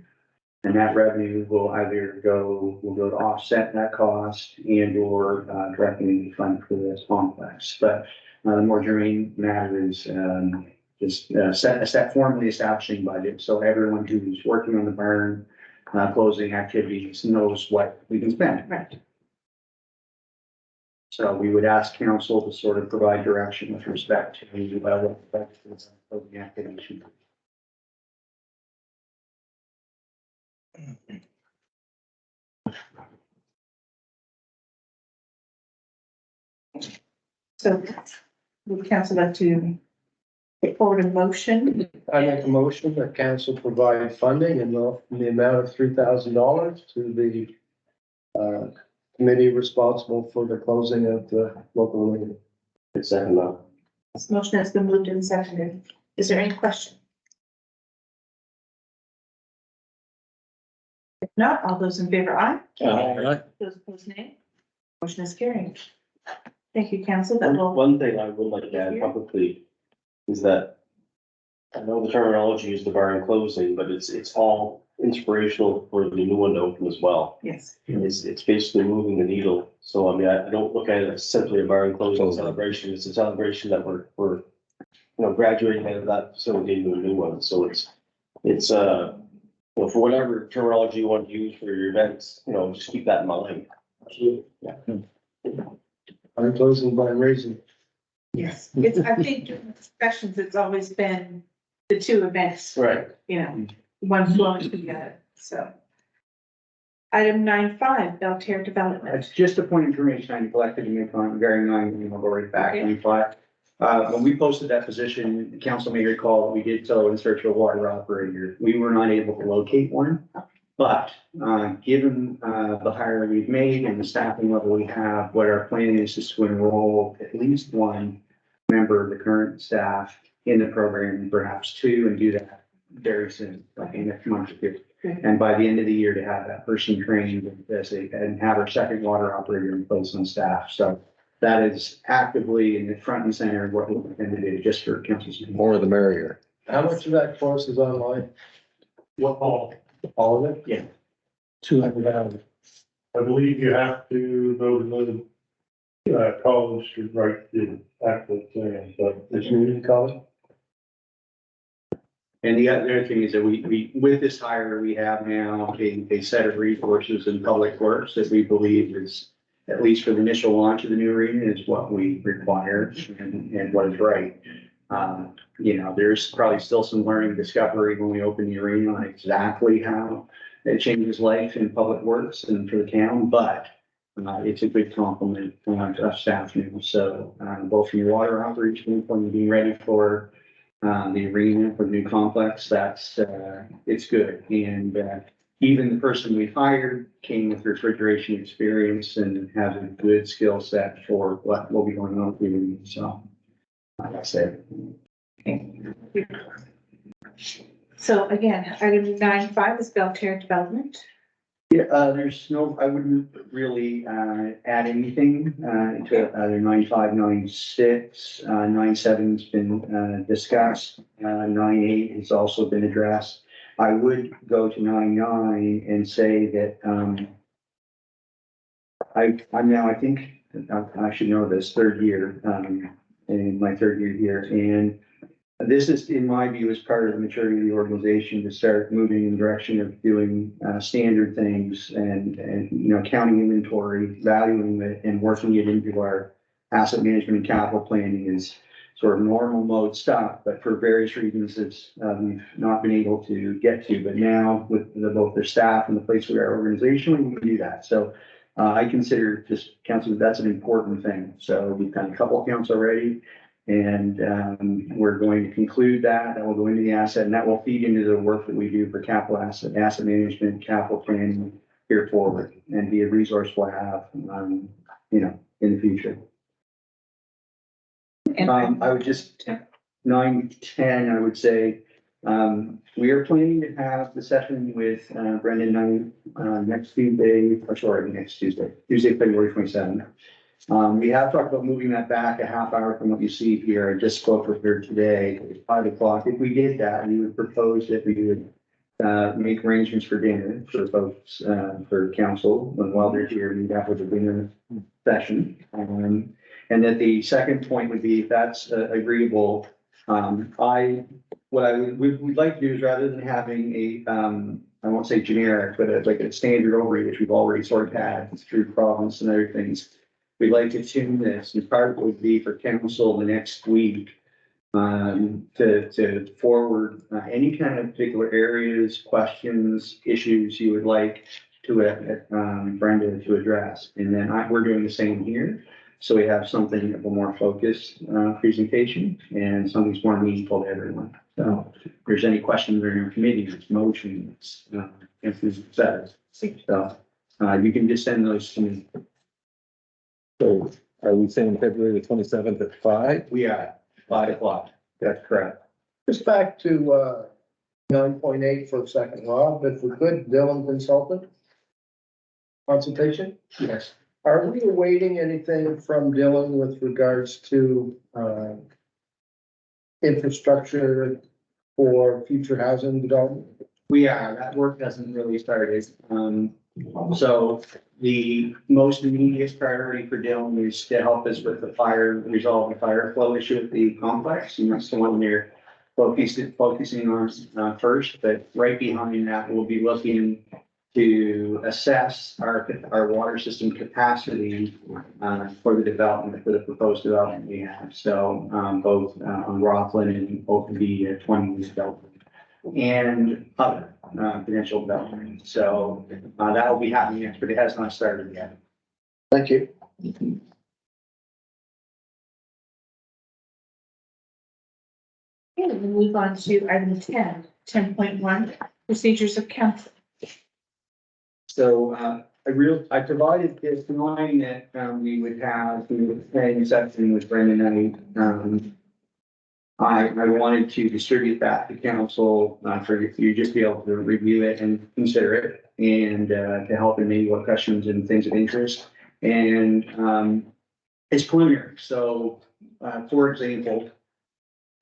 And that revenue will either go to offset that cost and or directly fund for this complex. But the more germane matter is just formally establishing budget. So everyone who's working on the barn closing activities knows what we can spend. Right. So we would ask council to sort of provide direction with respect to what the closing activities should be. So would council like to put forward a motion? I make a motion that council provide funding in the amount of $3,000 to the committee responsible for the closing of the local meeting. Second that. This motion has been moved and seconded. Is there any question? If not, all those in favor, aye. All right. Those opposed, nay. Motion is carried. Thank you, council. That will. One thing I would like to add publicly is that I know the terminology is the bar and closing, but it's all inspirational for the new one to open as well. Yes. It's basically moving the needle. So I mean, I don't look at it as simply a bar and closing celebration. It's a celebration that we're graduating out of that facility into a new one. So it's for whatever terminology you want to use for your events, just keep that in mind. Yeah. I'm closing by raising. Yes. It's, I think during the discussions, it's always been the two events, Right. One flowing together, so. Item 9.5, Belterre Development. It's just a point of information I neglected to make on regarding 9, I'll go right back, Okay. 95. When we posted that position, the council may recall, we did so in search of a water operator. We were not able to locate one. But, given, the hire we've made and the staffing level we have, what our plan is to enroll at least one member of the current staff in the program, perhaps two, and do that very soon, like in the next month or two. And by the end of the year, to have that person trained and have our second water operator in place on staff. So that is actively in the front and center of what we intend to do, just for council's. More the merrier. How much of that course is online? What all? All of it? Yeah. 200 hours. I believe you have to go to the college to write the actual exam, but The community college? And the other thing is that we, with this hire, we have now a set of resources in public works that we believe is, at least for the initial launch of the new arena, is what we require and what is right. There's probably still some learning discovery when we open the arena on exactly how it changes life in public works and for the town, but it's a good complement to us staff now. So both from your water operation, from being ready for the arena for the new complex, it's good. And even the person we hired came with refrigeration experience and has a good skill set for what will be going on with the arena. So, like I said. So again, item 9.5 is Belterre Development. Yeah, I wouldn't really add anything to either 9.5, 9.6, 9.7's been discussed. 9.8 has also been addressed. I would go to 9.9 and say that I'm now, I think, I should know this, third year, in my third year here. And this is, in my view, is part of the maturity of the organization to start moving in the direction of doing standard things and counting inventory, valuing it, and working it into our asset management and capital planning is sort of normal mode stuff, but for various reasons, it's we've not been able to get to. But now with both the staff and the place we are organizationally, we can do that. So I consider just council, that's an important thing. So we've done a couple accounts already. And we're going to conclude that. That will go into the asset, and that will feed into the work that we do for capital asset management, capital planning here forward, and be a resource we'll have, in the future. I would just 9, 10. I would say we are planning to have the session with Brendan next Tuesday, February 27th. We have talked about moving that back a half hour from what you see here. I just spoke with her today, at 5 o'clock. If we did that, we would propose that we would make arrangements for dinner for folks, for council, and while they're here, we'd have a dinner session. And that the second point would be, if that's agreeable, we'd like to do is, rather than having I won't say generic, but like a standard overview, which we've already sort of had through province and other things. We'd like to tune this, and part of it would be for council the next week to forward any kind of particular areas, questions, issues you would like to Brenda to address. And then we're doing the same here. So we have something of a more focused presentation and something that's more meaningful to everyone. So if there's any questions or your committees, motions, etc. So you can just send those to me. So are we saying February the 27th at 5? We are 5 o'clock. That's correct. Just back to, 9.8 for a second, Rob, if we could, Dylan consultant. Consultation? Yes. Are we awaiting anything from Dylan with regards to, infrastructure for future housing development? We are, that work hasn't really started. So the most immediate priority for Dylan is to help us with resolve the fire flow issue at the complex. And that's the one they're focusing on first, but right behind that, we'll be looking to assess our water system capacity for the development, for the proposed development we have. So both on Rockland and OPB 20 development and other potential development. So that will be happening next, but it has not started yet. Thank you. Okay, we'll move on to item 10.1, procedures of council. So I provided this line that we would have in the planning section with Brendan and I wanted to distribute that to council for you just be able to review it and consider it and to help in maybe what questions and things of interest. And it's preliminary. So for example,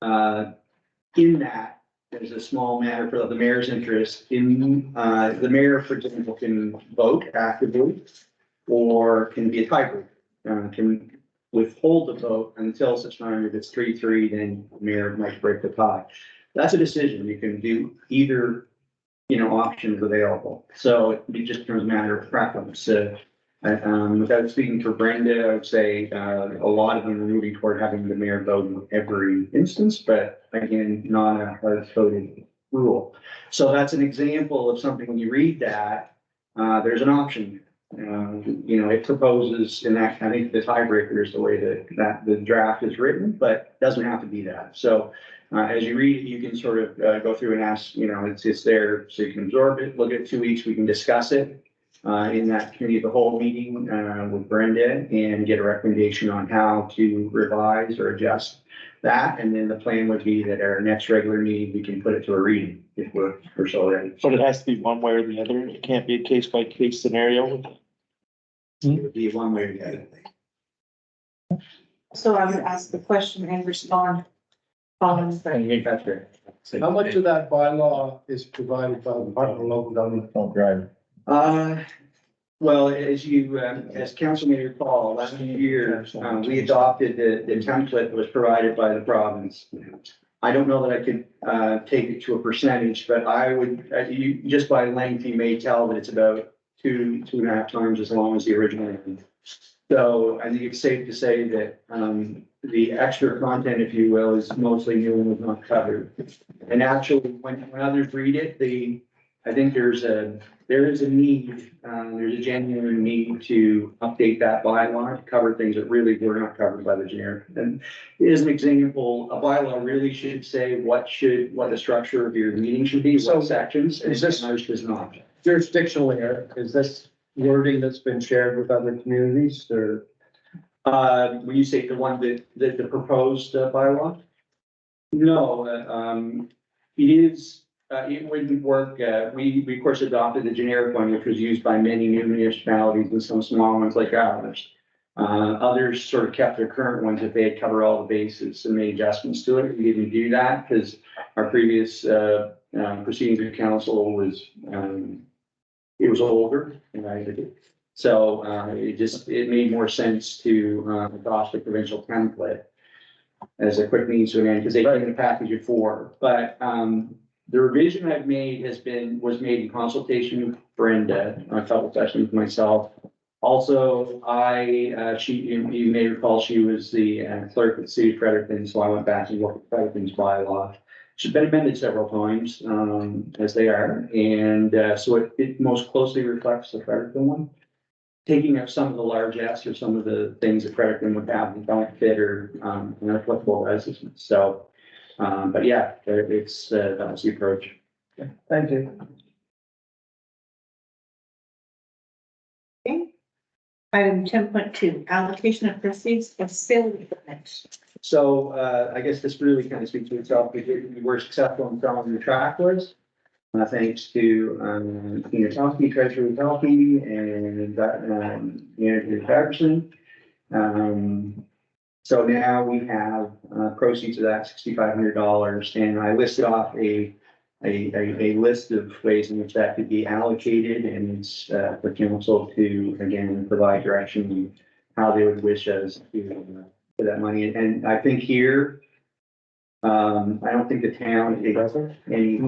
in that, there's a small matter for the mayor's interest in, the mayor, for example, can vote actively or can be a tiebreaker, can withhold the vote until such time if it's 3-3, then the mayor might break the tie. That's a decision. You can do either, options available. So it just becomes a matter of preference. Without speaking for Brenda, I would say a lot of them are moving toward having the mayor vote in every instance, but again, not a hard-coded rule. So that's an example of something when you read that, there's an option. It proposes in that, I think the tiebreaker is the way that the draft is written, but doesn't have to be that. So as you read it, you can sort of go through and ask, it's there so you can absorb it, look at 2 weeks, we can discuss it. In that committee of the whole meeting with Brenda and get a recommendation on how to revise or adjust that. And then the plan would be that our next regular meeting, we can put it to a reading if we're so ready. But it has to be one way or the other. It can't be a case by case scenario. It would be one way or the other. So I would ask the question and respond following the. That's right. How much of that bylaw is provided by the Department of Local Government? Don't drive. Well, as council may recall, last few years, we adopted the template that was provided by the province. I don't know that I could take it to a percentage, but I would, just by length, you may tell that it's about 2.5 times as long as the original. So I think it's safe to say that the extra content, if you will, is mostly new and was not covered. And actually, when others read it, I think there is a need, there's a genuine need to update that bylaw to cover things that really were not covered by the generic. And as an example, a bylaw really should say what the structure of your meeting should be, So what sections, and is this- ours does not. Jurisdictional here, is this wording that's been shared with other communities or? When you say the one that the proposed bylaw? No, it is. It wouldn't work. We of course adopted the generic one, which was used by many new municipalities and some small ones like ours. Others sort of kept their current ones if they had covered all the bases and made adjustments to it. We didn't do that because our previous proceedings with council was it was older, right? So it made more sense to adopt the provincial template as a quick means to an end because they came in a package of 4. But the revision I've made was made in consultation with Brenda, a couple sessions with myself. Also, you may recall she was the clerk at the city of Fredericton, so I went back and looked at Fredericton's bylaw. She's been amended several times, as they are, and so it most closely reflects the Fredericton one. Taking up some of the large S or some of the things that Fredericton would have that don't fit or inapplicable as this. So, but yeah, that was the approach. Thank you. Item 10.2, allocation of proceeds of sale of equipment. So, I guess this really kind of speaks to itself. We were successful in selling the tractors. Thanks to, Peter Telke, Treasurer Telke, and, Manager Patterson. So now we have, proceeds of that $6,500, and I listed off a list of ways in which that could be allocated, and it's, for council to, again, provide direction on how they would wish us to, for that money. And I think here, I don't think the town takes any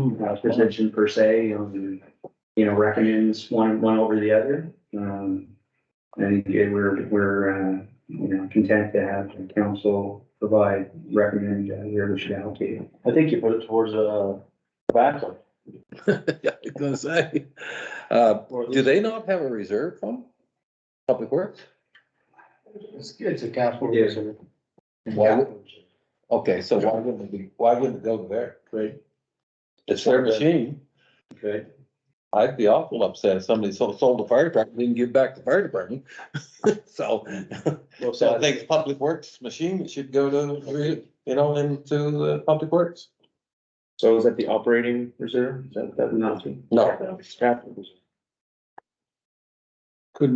position per se on, recommends one over the other. I think we're content to have the council recommend where we should allocate it. I think you put it towards a tobacco. Yeah, I was gonna say, do they not have a reserve fund? Public Works? It's a capital Yeah. reserve. Okay, so why wouldn't it go there? Right. It's their machine. Okay. I'd be awful upset if somebody sold the fire department, didn't give back the fire department. So, so I think Public Works machine should go to, into the Public Works. So is that the operating reserve? Is that No. No, It's capital reserve. Could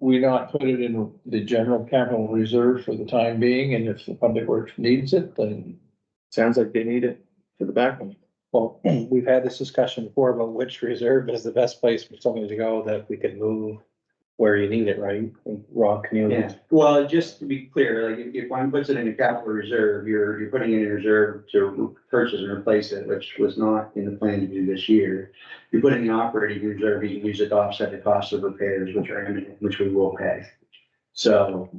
we not put it in the general capital reserve for the time being, and if the public works needs it, then. Sounds like they need it for the backbone. Well, we've had this discussion before about which reserve is the best place for something to go that we could move where you need it, right? Rob, can you? Yeah, well, just to be clear, like if one puts it in a capital reserve, you're putting it in a reserve to purchase and replace it, which was not in the plan to do this year. You put it in the operating reserve, you can use it to offset the cost of repairs, which are imminent, which we will pay. So,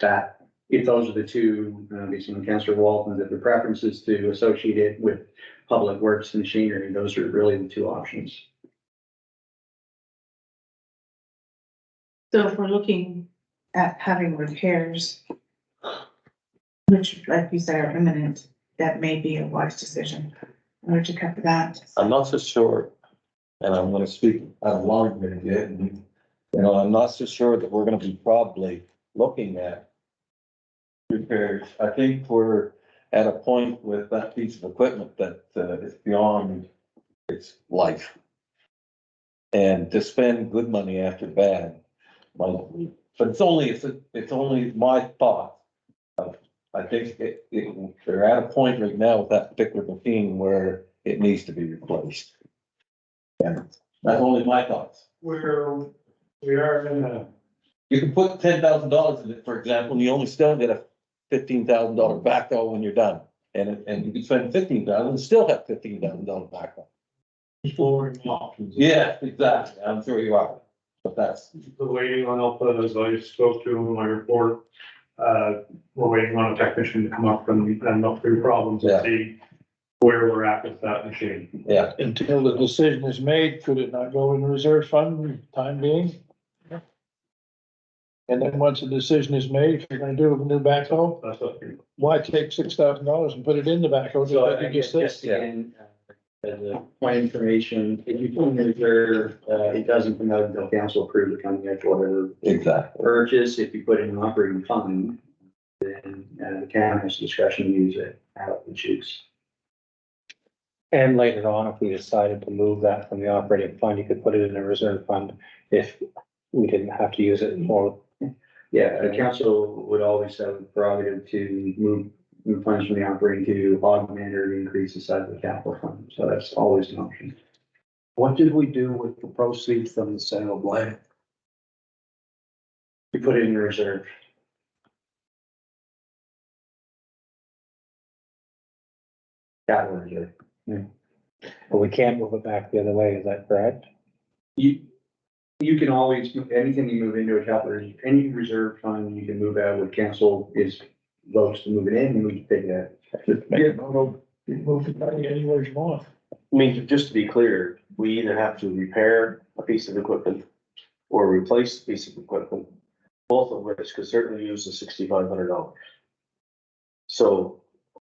that, if those are the two, based on Councilor Walton, that the preference is to associate it with public works machinery, those are really the two options. So if we're looking at having repairs, which, like you said, are imminent, that may be a wise decision in order to cover that. I'm not so sure, and I'm gonna speak out of line here again. I'm not so sure that we're gonna be probably looking at repairs. I think we're at a point with that piece of equipment that is beyond its life. And to spend good money after bad, but it's only my thought. I think they're at a point right now with that particular machine where it needs to be replaced. And that's only my thoughts. We are in a. You can put $10,000 in it, for example, and you only still get a $15,000 backhoe when you're done. And you can spend $15,000 and still have $15,000 backhoe. Exploring options. Yeah, exactly. I'm sure you are. But that's. We're waiting on Alpha, as I spoke to in my report. We're waiting on a technician to come up and look through problems and Yeah. see where we're at with that machine. Yeah. Until the decision is made, could it not go in the reserve fund for the time being? And then once the decision is made, if you're gonna do a new backhoe, That's what. why take $6,000 and put it in the backhoe? So Like I you guess just said? just again, as a point of information, if you put in the reserve, it doesn't come out until council approves the company for whatever Exactly. purchase. If you put in an operating fund, then the county has discretion to use it how it choose. And later on, if we decided to move that from the operating fund, you could put it in a reserve fund if we didn't have to use it for. Yeah, the council would always have the prerogative to move funds from the operating to augment or increase the size of the capital fund. So that's always an option. What did we do with the proceeds from the sale of land? You put it in your reserve. Capital reserve. But we can't move it back the other way, is that correct? You can always, anything you move into a capital, any reserve fund, you can move out with council is votes to move it in and we can take that. You move the money anywhere you want. I mean, just to be clear, we either have to repair a piece of equipment or replace a piece of equipment, both of which could certainly use the $6,500. So,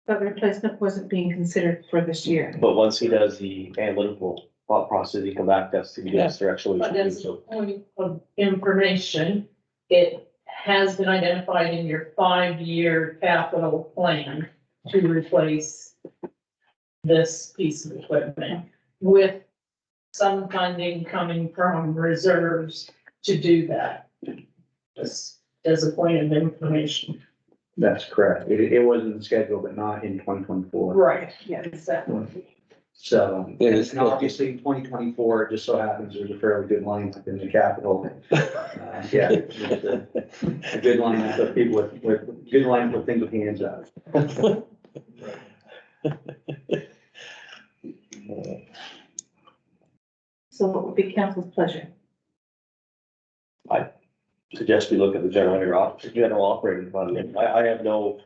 But replacement wasn't being considered for this year. but once he does the analytical thought process, you come back to us to give us direction. we But should do as a so. point of information, it has been identified in your 5-year capital plan to replace this piece of equipment with some funding coming from reserves to do that. Just as a point of information. That's correct. It was in the schedule, but not in 2024. Right, yeah, exactly. So, It is and obviously in 2024, it just so happens there's a fairly good lineup in the capital. Yeah, it's a good lineup of people with good lineup of things with hands up. So what would be council's pleasure? Suggest we look at the general operating fund. And I have no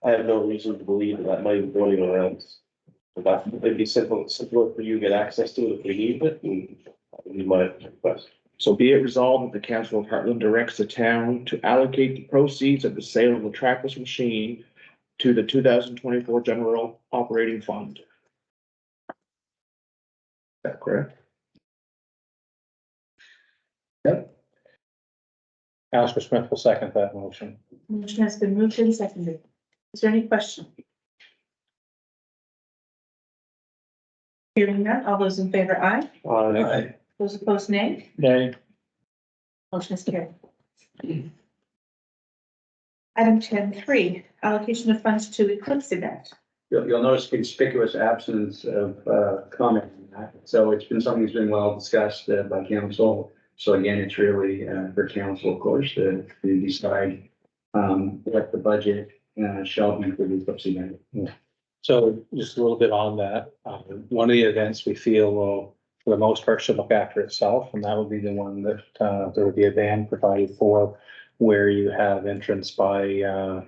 reason to believe that money is going anywhere else. But it'd be simpler for you to get access to it if we need it, and that would be my request. So be it resolved that the council of Heartland directs the town to allocate the proceeds of the sale of the trackless machine to the 2024 general operating fund. Is that correct? Councilor Smith will second that motion. Motion has been moved and seconded. Is there any question? Hearing none, all those in favor, aye. Aye. Those opposed, nay. Nay. Motion is carried. Item 10.3, allocation of funds to eclipse event. You'll notice conspicuous absence of comment on that. So it's been something that's been well discussed by council. So again, it's really for council, of course, to decide what the budget shall be for the eclipse event. So just a little bit on that. One of the events we feel will, for the most part, should look after itself, and that would be the one that there would be a band provided for, where you have entrance by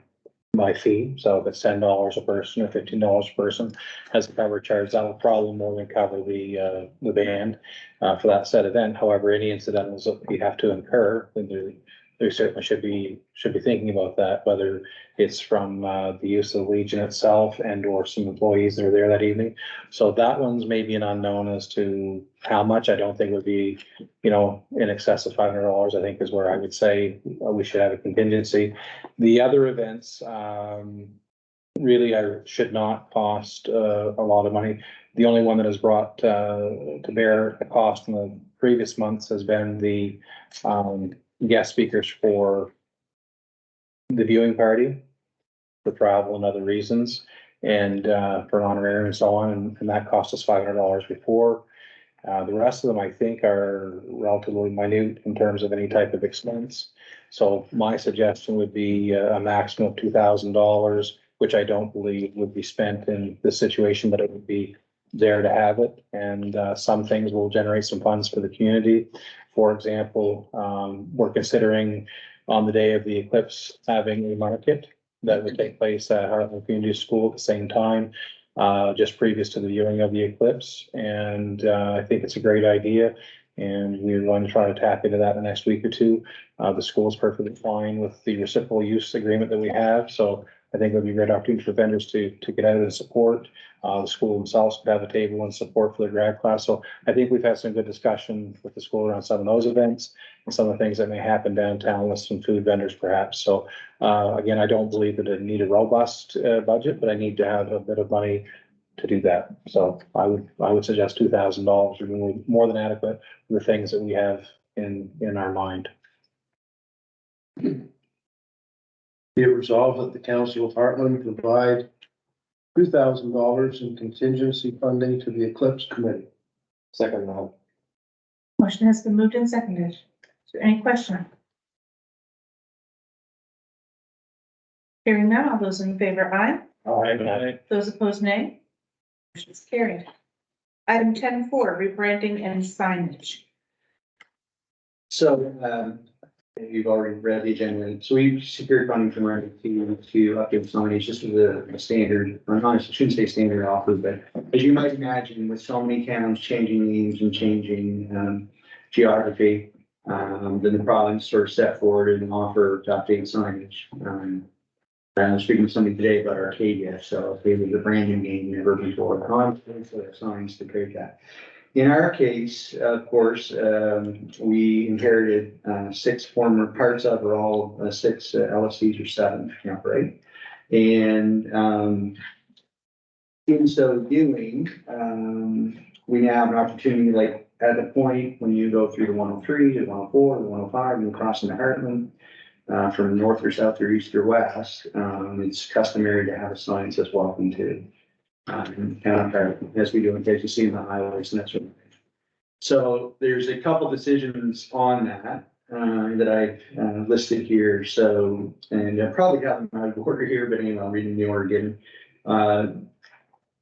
fee. So if it's $10 a person or $15 a person as a cover charge, that will probably more than cover the band for that said event. However, any incidentals that we have to incur, then there certainly should be thinking about that, whether it's from the use of the Legion itself and or some employees that are there that evening. So that one's maybe an unknown as to how much. I don't think it would be, in excess of $500, I think is where I would say we should have a contingency. The other events really should not cost a lot of money. The only one that has brought to bear a cost in the previous months has been the guest speakers for the viewing party, for travel and other reasons, and for an honorarium and so on, and that cost us $500 before. The rest of them, I think, are relatively minute in terms of any type of expense. So my suggestion would be a maximum of $2,000, which I don't believe would be spent in this situation, but it would be there to have it. And some things will generate some funds for the community. For example, we're considering on the day of the eclipse having a market that would take place at Hartland Community School at the same time, just previous to the viewing of the eclipse. And I think it's a great idea. And we're going to try to tap into that in the next week or two. The school is perfectly fine with the reciprocal use agreement that we have. So I think it would be a great opportunity for vendors to get out and support. The school themselves could have a table and support for their grad class. So I think we've had some good discussion with the school around some of those events and some of the things that may happen downtown with some food vendors perhaps. So again, I don't believe that I need a robust budget, but I need to have a bit of money to do that. So I would suggest $2,000 would be more than adequate for the things that we have in our mind. Be it resolved that the council of Heartland provide $2,000 in contingency funding to the Eclipse Committee. Second that. Motion has been moved and seconded. Is there any question? Hearing none, all those in favor, aye. Aye. Those opposed, nay. Motion is carried. Item 10.4, rebranding and signage. So, you've already read the agenda. So we secured funding from RMT to update signage. This was a standard, or not, I shouldn't say standard offer, but as you might imagine, with so many towns changing names and changing geography, then the province sort of set forward an offer to update signage. I was speaking to somebody today about Arcadia, so it was a brand new game never before. So signs to create that. In our case, of course, we inherited 6 former parts of, or all 6 LSCs or 7, yeah, right? And in so doing, we now have an opportunity, like at the point when you go through the 103, the 104, the 105, and crossing the Heartland, from north or south or east or west, it's customary to have a sign that says welcome to. As we do in case you see in the highways and that sort of thing. So there's a couple decisions on that, that I've listed here. So, and I probably have them out of order here, but anyway, I'm reading the order again.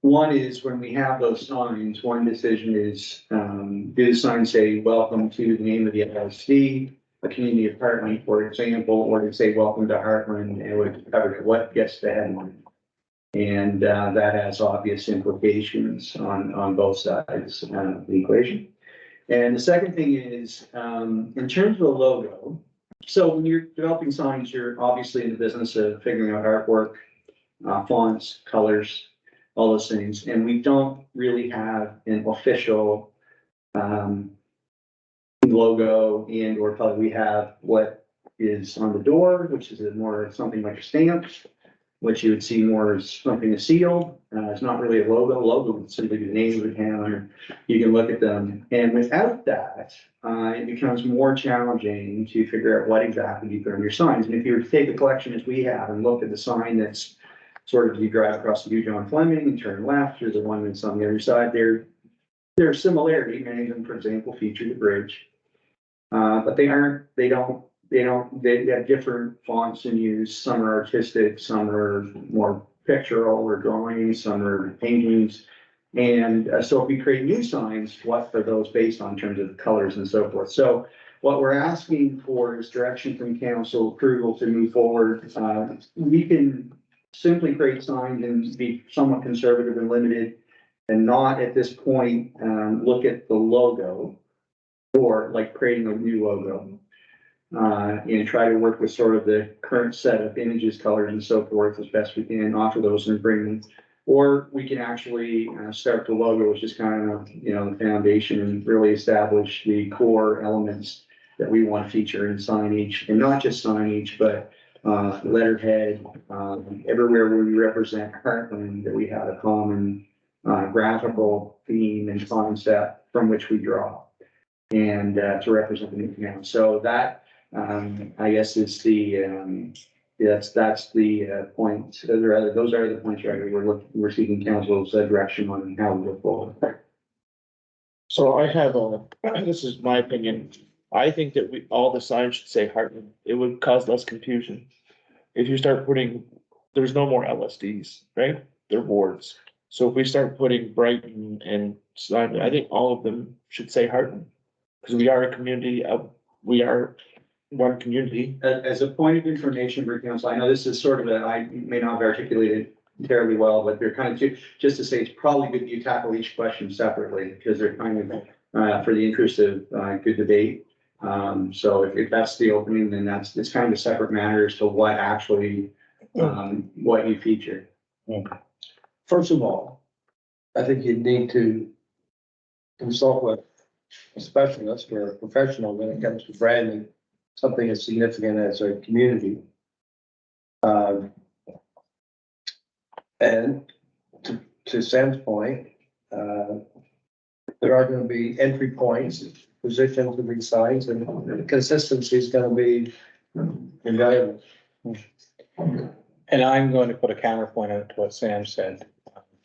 One is when we have those signs, one decision is, do the sign say welcome to the name of the LSD, a community apartment, for example, or to say welcome to Heartland, and it would cover what gets the headline. And that has obvious implications on both sides of the equation. And the second thing is, in terms of the logo, so when you're developing signs, you're obviously in the business of figuring out artwork, fonts, colors, all those things. And we don't really have an official logo, and or color. We have what is on the door, which is more something like a stamp, which you would see more as something a seal. It's not really a logo. Logo would simply be the name of the town, or you can look at them. And without that, it becomes more challenging to figure out what exactly you put on your signs. And if you were to take a collection as we have and look at the sign that's sort of, you drive across the Hugh John Fleming and turn left, or the one that's on the other side, there's similarity. Many of them, for example, feature the bridge. But they have different fonts in use. Some are artistic, some are more pictorial or drawings, some are paintings. And so if we create new signs, what are those based on in terms of colors and so forth? So what we're asking for is direction from council approval to move forward. We can simply create signs and be somewhat conservative and limited, and not at this point look at the logo, or like creating a new logo. And try to work with sort of the current set of images, colors, and so forth as best we can, offer those and bring them. Or we can actually start the logo, which is kind of, the foundation, and really establish the core elements that we want to feature in signage, and not just signage, but letterhead, everywhere where we represent Heartland, that we have a common graphical theme and concept from which we draw, and to represent the new town. So that, I guess, is the that's the point. Those are the points, right? We're seeking council's direction on how we go forward. So I have this is my opinion. I think that all the signs should say Heartland. It would cause less confusion. If you start putting, there's no more LSDs, right? They're wards. So if we start putting Brighton and Simon, I think all of them should say Heartland. Because we are a community we are one community. As a point of information for council, I know this is sort of I may not have articulated terribly well, but they're kind of just to say it's probably good you tackle each question separately, because they're kind of for the interest of good debate. So if that's the opening, then it's kind of a separate matter as to what actually what you feature. First of all, I think you need to consult with a specialist or a professional when it comes to branding something as significant as a community. And to Sam's point, there are going to be entry points, positions of these signs, and consistency is going to be invaluable. And I'm going to put a counterpoint on to what Sam said,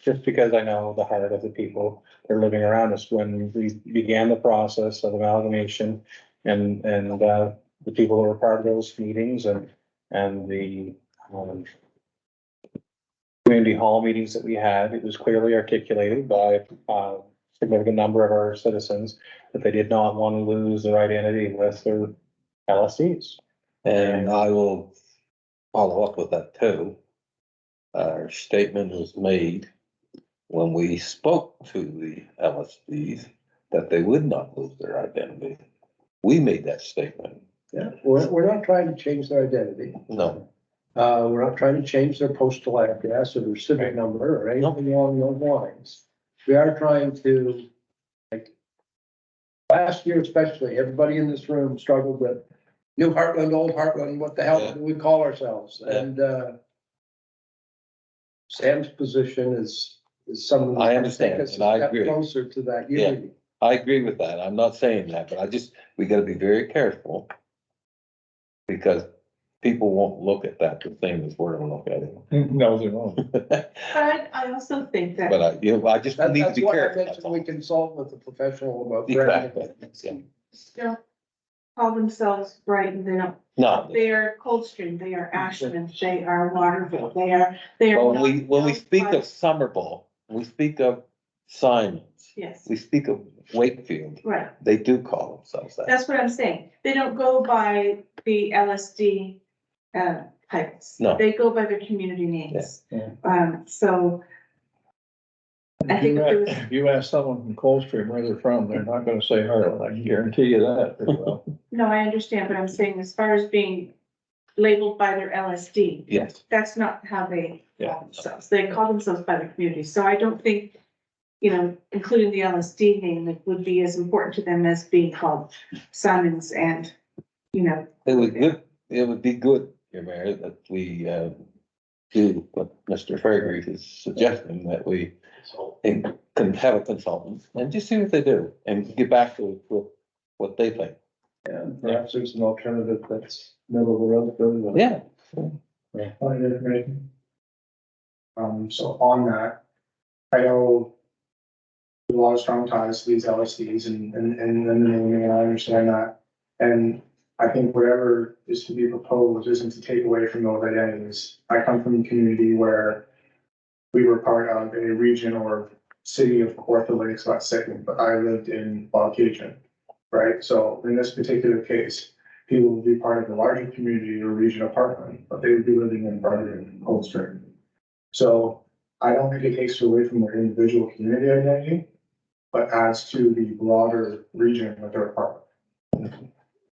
just because I know the heart of the people that are living around us. When we began the process of amalgamation, and the people who were part of those meetings, and the community hall meetings that we had, it was clearly articulated by a significant number of our citizens that they did not want to lose their identity with their LSCs. And I will follow up with that too. Our statement was made when we spoke to the LSDs that they would not lose their identity. We made that statement. Yeah, we're not trying to change their identity. No. We're not trying to change their postal address or their civic number or anything along those lines. We are trying to, like last year especially, everybody in this room struggled with new Heartland, old Heartland, what the hell do we call ourselves? Yeah. And, Sam's position is something. I that's gonna take understand, us a and I step agree. Closer to that Yeah. unity. I agree with that. I'm not saying that, but we gotta be very careful. Because people won't look at that the same as we're gonna look at it. No, they won't. But I also think that. But I just need to That's be why I careful. that's mentioned all. we consult with a professional about. Exactly. Yeah. Still call themselves Brighton, they don't, No, they are Coldstream, they are Ashland, they are Waterville, they are. but when we speak of Somerville, we speak of Simons, Yes, we speak of Wakefield, right, they do call themselves that. that's what I'm saying, they don't go by the LSD titles. No. They go by their community names. Yeah. So I think if there was, If you ask someone from Coldstream where they're from, they're not gonna say Hartland, I can guarantee you that pretty well. no, I understand, but I'm saying as far as being labeled by their LSD, Yes, that's not how they Yeah. call themselves. They call themselves by their community. So I don't think, including the LSD name, it would be as important to them as being called Simons and, it would be good, your mayor, that we, do what Mr. Fairgrieve is suggesting, that we can have a consultant and just see what they do and get back to what they think. And perhaps there's an alternative that's middle of the road. for them. Yeah. So on that, I know a lot of strong ties to these LSDs and I understand that. And I think whatever is to be proposed isn't to take away from those identities. I come from a community where we were part of a region or city of Kawartha Lakes, not Second, but I lived in Bobcaygeon, right? So in this particular case, people would be part of the larger community or region of Hartland, but they would be living in part of Coldstream. So I don't think it takes away from their individual community identity, but adds to the broader region that they're a part of.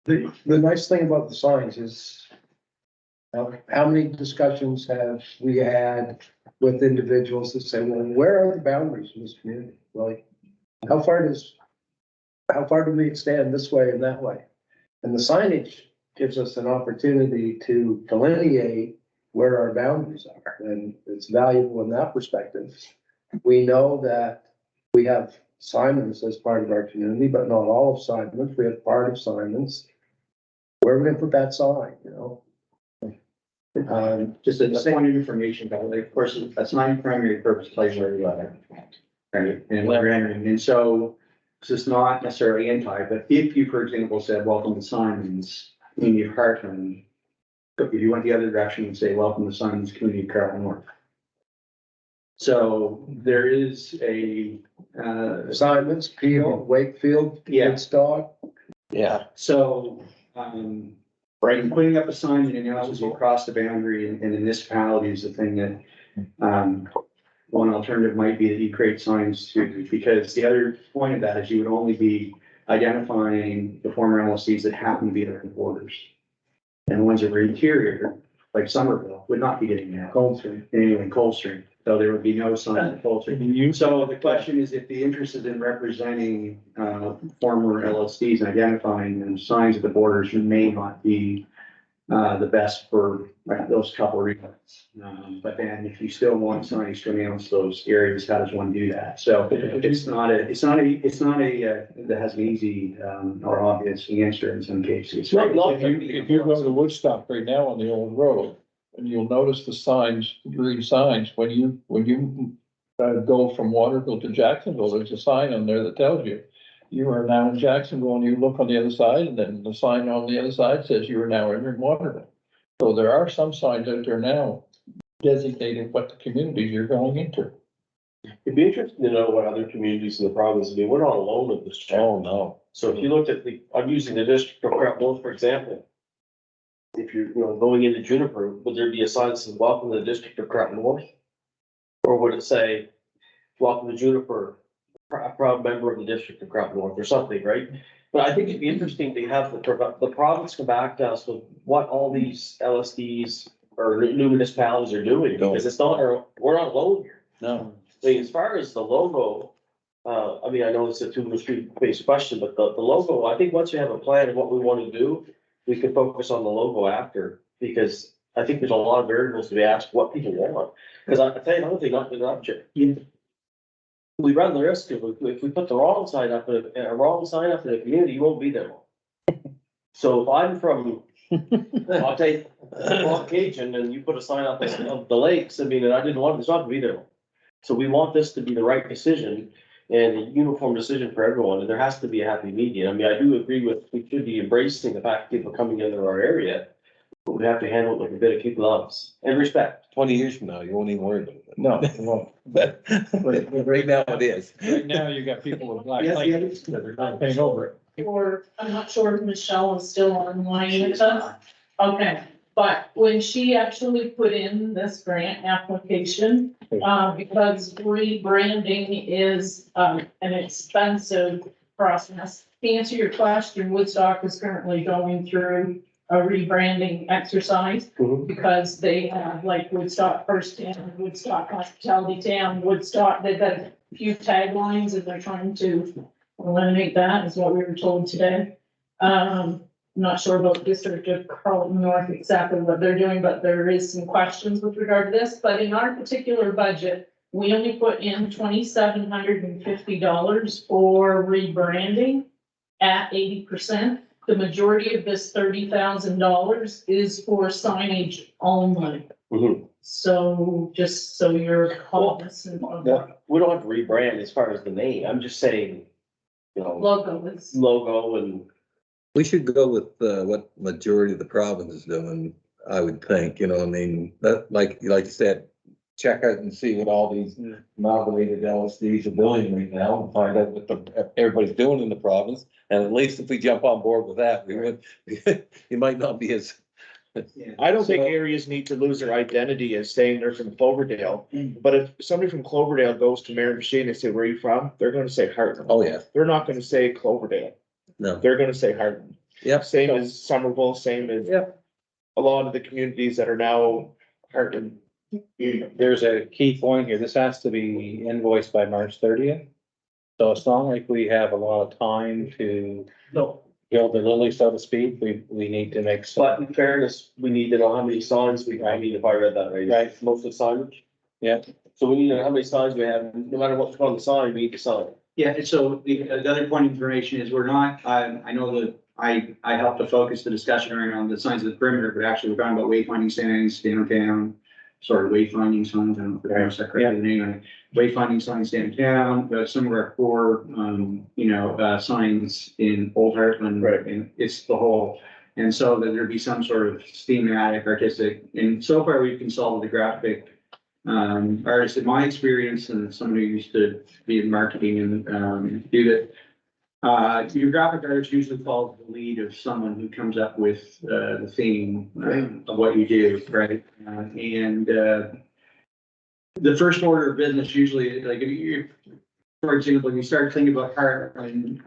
The nice thing about the signs is how many discussions have we had with individuals that say, well, where are the boundaries in this community? Like, how far do we extend this way and that way? And the signage gives us an opportunity to delineate where our boundaries are, and it's valuable in that perspective. We know that we have Simons as part of our community, but not all of Simons. We have part of Simons. Where are we gonna put that sign, Just a point of information, but of course, that's my primary purpose, place where we live. Right, and we're entering, and so this is not necessarily anti, but if you, for example, said, welcome to Simons, community of Heartland. If you went the other direction and say, welcome to Simons, community of Carroll North. So there is a, Simons, Peel, Wakefield, Yeah. Woodstock. Yeah, so, right, putting up a sign that announces you cross the boundary in the municipality is the thing that, one alternative might be that you create signs too, because the other point of that is you would only be identifying the former LLCs that happen to be at the borders. And the ones that were interior, like Somerville, would not be getting that. Coldstream. Anyway, Coldstream, so there would be no sign of Coldstream. So the question is, if the interest is in representing, former LLCs and identifying them, signs at the borders may not be, the best for those couple reasons. But then if you still want signs to announce those areas, how does one do that? So it's not a, that has an easy, or obvious answer in some cases. If you go to Woodstock right now on the old road, and you'll notice the signs, green signs, when you go from Waterville to Jacksonville, there's a sign on there that tells you are now in Jacksonville, and you look on the other side, and then the sign on the other side says you are now entering Waterville. So there are some signs out there now designating what the communities you're going into. It'd be interesting to know what other communities in the province do. We're not alone in this. oh, no. So if you looked at I'm using the district of Crouse, for example. If you're, going into Juniper, would there be a sign that says, welcome to the district of Crouse North? Or would it say, welcome to Juniper, a proud member of the district of Crouse North or something, right? But I think it'd be interesting to have the province come back to us with what all these LSDs or new municipalities are doing, because we're not alone here. No. I mean, as far as the logo, I mean, I know it's a two or three based question, but the logo, I think once you have a plan of what we want to do, we can focus on the logo after, because I think there's a lot of variables to be asked what people want. Because I tell you another thing, not an object. We run the risk of, if we put the wrong sign up, in the community, you won't be there long. So if I'm from, I'll take Cajun and you put a sign up of the lakes, I mean, and I didn't want, it's not to be there. So we want this to be the right decision and a uniform decision for everyone, and there has to be a happy medium. I mean, I do agree with, we should be embracing the fact that people coming into our area, but we have to handle it with a bit of keep gloves and respect. 20 years from now, you won't even worry about it. No, it won't. But right now it is. Right now, you got people with black Yes, lights yeah. that are not paying over it. Or, I'm not sure if Michelle is still online with us. Okay, but when she actually put in this grant application, because rebranding is, an expensive process. To answer your question, Woodstock is currently going through a rebranding exercise because they have like Woodstock First Town, Woodstock Hospitality Town, Woodstock, they've got a few taglines and they're trying to eliminate that, is what we were told today. Not sure about District of Carlton North exactly what they're doing, but there is some questions with regard to this. But in our particular budget, we only put in $2,750 for rebranding at 80%. The majority of this $30,000 is for signage only. So just so you're cognizant of that. We don't have to rebrand as far as the name, I'm just saying, you know, Logo is. logo and. We should go with what majority of the province is doing, I would think, I mean, that, like you said, check out and see what all these amalgamated LSDs are doing right now and find out what everybody's doing in the province. And at least if we jump on board with that, we would, you might not be as. I don't think areas need to lose their identity as saying they're from Cloverdale, but if somebody from Cloverdale goes to Miramichi and they say, where are you from? They're gonna say Heartland. Oh, yeah. They're not gonna say Cloverdale. No. They're gonna say Heartland. Yep. Same as Somerville, same as a lot of the communities that are now Heartland. There's a key point here. This has to be invoiced by March 30th. So it's not like we have a lot of time to build the lily, so to speak. We need to make some. But in fairness, we need to know how many signs we, I mean, if I read that right. Right. Most of the signage. Yeah. So we need to know how many signs we have, no matter what's on the sign, we need to sign. Yeah, and so the other point of information is we're not, I know that I helped to focus the discussion around the signs of the perimeter, but actually we're talking about wayfinding signs downtown. Wayfinding signs, I don't know if I pronounced that correctly, anyway, wayfinding signs downtown, some of our core, signs in Old Hartland. Right. And it's the whole, and so that there'd be some sort of thematic, artistic, and so far we've consulted the graphic artist in my experience, and somebody who used to be in marketing and do that. Your graphic artist usually follows the lead of someone who comes up with the theme of what you do, right? The first order of business usually, like if you, for example, you start thinking about Heartland,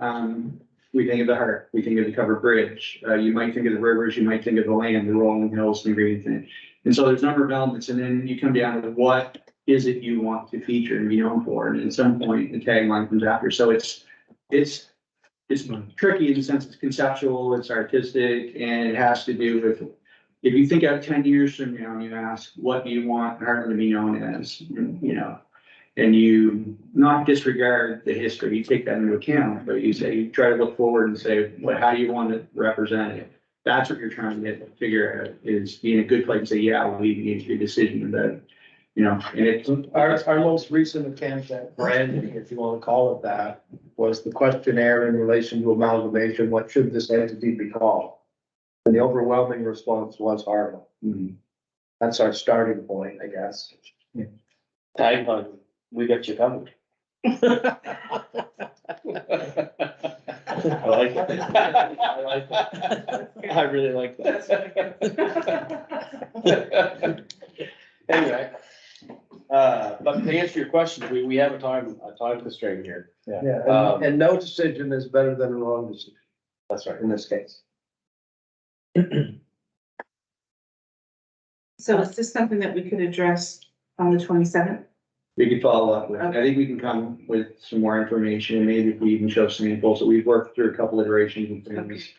we think of the heart, we think of the covered bridge. You might think of the rivers, you might think of the land, the rolling hills, and everything. And so there's a number of elements, and then you come down to what is it you want to feature and be known for, and at some point the tagline comes after. So it's tricky in the sense it's conceptual, it's artistic, and it has to do with, if you think out 10 years from now and you ask, what do you want Heartland to be known as, and you not disregard the history, you take that into account, but you say, you try to look forward and say, well, how do you want it represented? That's what you're trying to figure out, is be in a good place and say, yeah, we'll leave you your decision about it. And it's Our most recent attempt at branding, if you want to call it that, was the questionnaire in relation to amalgamation, what should this entity be called? And the overwhelming response was Hartland. That's our starting point, I guess. Tagline, we got you covered. I like it. I like it. I really like that. Anyway, but to answer your question, we have a time constraint here. Yeah, and no decision is better than a wrong decision. That's right. In this case. So is this something that we could address on the 27th? We could follow up with, I think we can come with some more information, maybe if we even show samples, that we've worked through a couple iterations of things.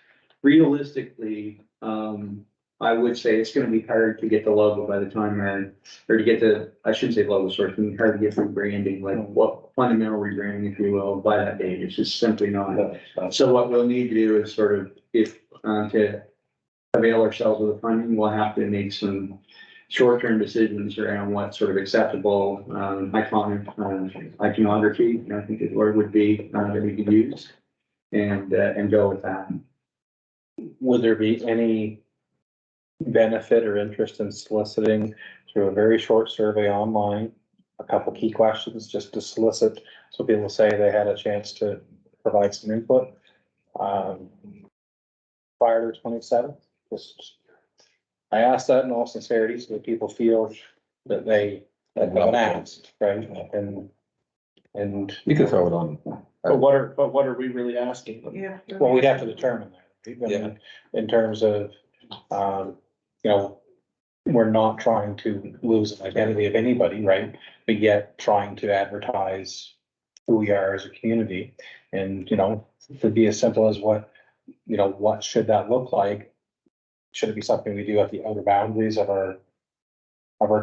Realistically, I would say it's gonna be hard to get the logo by the time or to get the, I shouldn't say logo, sorry, it's gonna be hard to get rebranding, like what fundamental rebranding, if you will, by that date, it's just simply not. So what we'll need to do is sort of, if, to avail ourselves of the funding, we'll have to make some short-term decisions around what sort of acceptable, iconography, I think the word would be, that we could use. And go with that. Would there be any benefit or interest in soliciting through a very short survey online, a couple key questions just to solicit, so people say they had a chance to provide some input prior to 27th? Just, I ask that in all sincerity, so that people feel that they have been asked, right? And You can throw it on. But what are we really asking them? Yeah. well, we'd have to determine that. Right? Yeah. In terms of, you know, we're not trying to lose an identity of anybody, right? But yet trying to advertise who we are as a community. And, you know, it could be as simple as what should that look like? Should it be something we do at the outer boundaries of our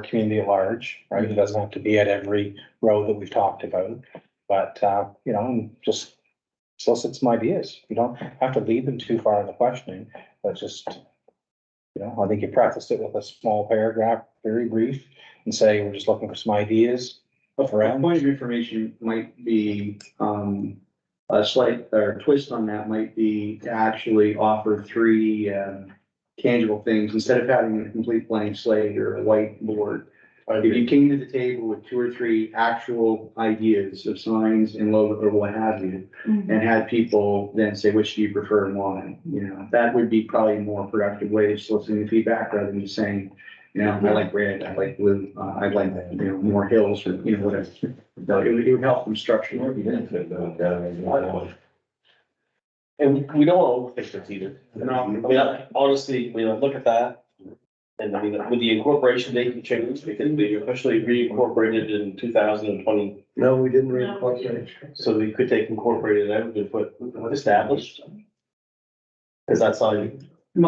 community at large, right? It doesn't have to be at every road that we've talked about, but, you know, just solicit some ideas. You don't have to lead them too far in the questioning, but just, you know, I think you prefaced it with a small paragraph, very brief, and say, we're just looking for some ideas. A point of information might be, a slight or twist on that might be to actually offer three, tangible things instead of having a complete blank slate or a whiteboard. If you came to the table with 2 or 3 actual ideas of signs and logo or what have you, and had people then say, which do you prefer and why? You know, that would be probably a more productive way of soliciting feedback rather than just saying, you know, I like red, I like blue, I like, you know, more hills or, you know, whatever. So it would help them structure. And we don't want to overthink this either. No. I mean, honestly, we look at that. And I mean, with the incorporation date you changed, because we officially reincorporated in 2020. No, we didn't reincorporate. So we could take incorporated out and put established. Cause that's all you. I'm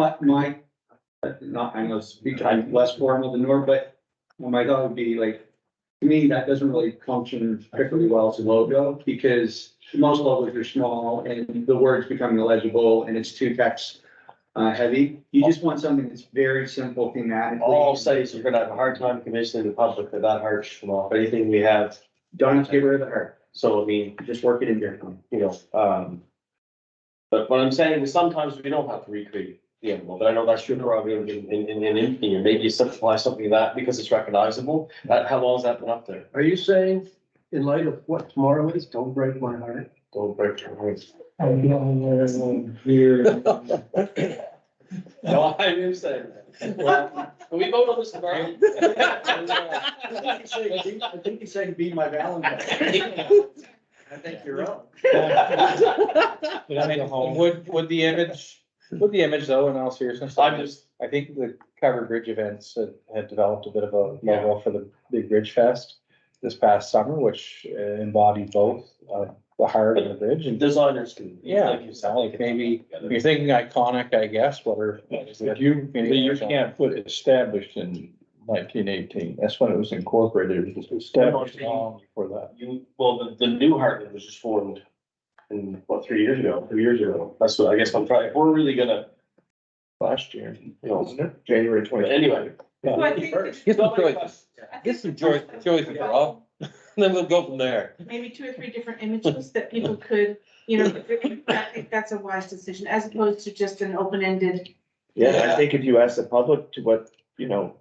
gonna speak, I'm less formal than Nor, but my thought would be like, to me, that doesn't really function particularly well as a logo, because most logos are small and the words become illegible and it's too text heavy. You just want something that's very simple thematically. All I'll say is you're gonna have a hard time convincing the public that that heart should come off. Anything we have, Don't have to get rid of the heart, so I mean, just work it in differently. you know, but what I'm saying is sometimes we don't have to recreate the envelope, but I know that's your prerogative in maybe you simplify something of that because it's recognizable. How long has that been up there? Are you saying, in light of what tomorrow is, don't break my heart? Don't break your heart. Here. No, I didn't say that. Well, can we vote on this tomorrow? I think you said be my Valentine. I think you're wrong. I mean, would the image though, in all seriousness, I think the Covered Bridge events had developed a bit of a logo for the Big Bridge Fest this past summer, which embodied both the heart and the bridge. And Designers can. yeah, like maybe you're thinking iconic, I guess. But you can't put established in 1918. That's when it was incorporated. It was established long before that. Well, the new Heartland was just formed in, what, 3 years ago, 2 years ago. That's what I guess I'm trying, if we're really gonna, Last year, you know, January but 20. anyway. So I think Get some choices, get some choices, Rob, then we'll go from there. maybe 2 or 3 different images that people could, you know, I think that's a wise decision, as opposed to just an open-ended. Yeah, I think if you ask the public to what, you know,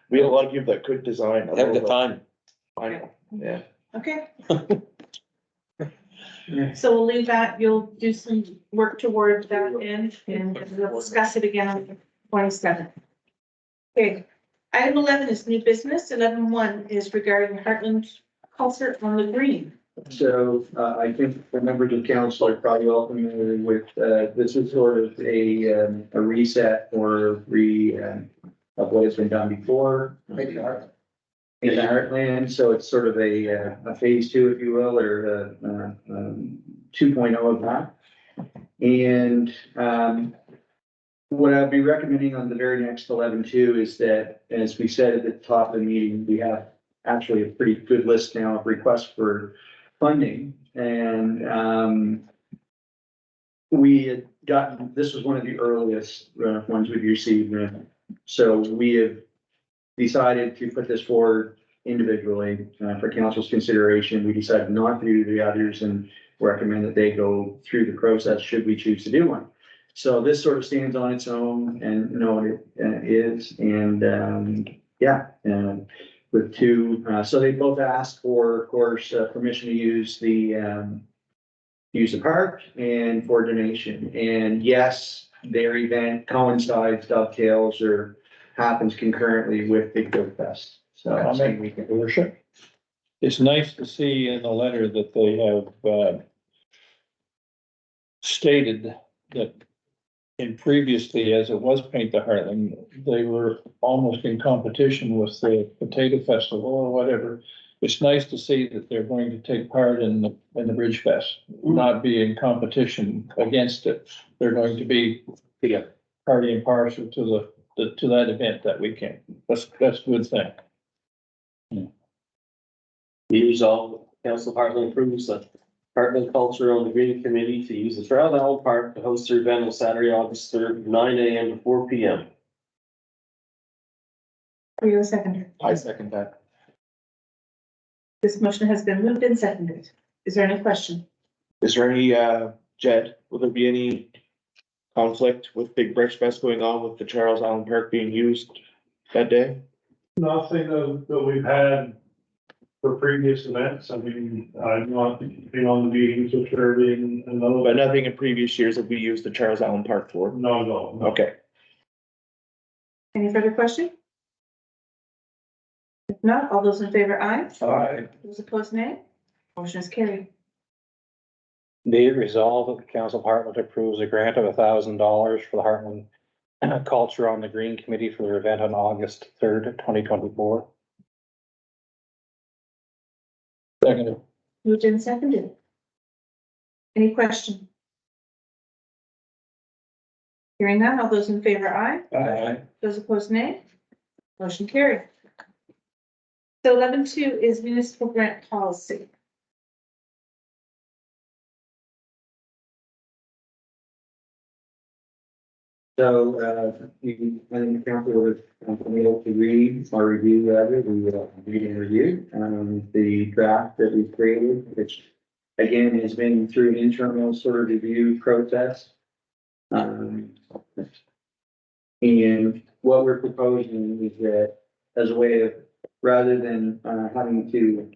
we have a lot of people that could design. a Have the logo. time. I know, yeah. Okay. So we'll leave that, you'll do some work towards that end, and we'll discuss it again on the 27th. Okay, item 11 is new business, 11.1 is regarding Heartland concert on the green. So, I think the members of council are probably well familiar with, this is sort of a reset or of what has been done before. in the Heartland, so it's sort of a phase two, if you will, or 2.0 of that. And, what I'll be recommending on the very next 11.2 is that, as we said at the top of the meeting, we have actually a pretty good list now of requests for funding. And, we had gotten, this was one of the earliest ones we've received. So we have decided to put this forward individually for council's consideration. We decided not to do the others and recommend that they go through the process should we choose to do one. So this sort of stands on its own and what it is. And with two, so they both asked for, of course, permission to use the park and for donation. And yes, their event coincides, dovetails, or happens concurrently with Big Goat Fest. So I'll make worship. It's nice to see in the letter that they have stated that in previously, as it was Paint the Heartland, they were almost in competition with the Potato Festival or whatever. It's nice to see that they're going to take part in the Bridge Fest, not be in competition against it. They're going to be party and parcel to that event that weekend. That's a good thing. Be resolved, Council of Heartland approves the Heartland Culture on the Green Committee to use the Trail Island Park to host their event on Saturday, August 3rd, 9 a.m. to 4 p.m. Are you a seconder? I second that. This motion has been moved and seconded. Is there any question? Is there any, Jed, will there be any conflict with Big Bridge Fest going on with the Charles Island Park being used that day? Nothing that we've had for previous events. I mean, I've not been on the meetings with Kirby and those. But nothing in previous years that we used the Charles Island Park for? No. Okay. Any further question? If not, all those in favor, aye. Aye. Those opposed, nay. Motion is carried. Be it resolved that the Council of Heartland approves a grant of $1,000 for the Heartland Culture on the Green Committee for their event on August 3rd, 2024. Second. Moved and seconded. Any question? Hearing none, all those in favor, aye. Aye. Those opposed, nay. Motion carried. So 11.2 is municipal grant policy. So, I think the council was able to read or review the read and review, the draft that we created, which again has been through an internal sort of review process. And what we're proposing is that as a way of, rather than having to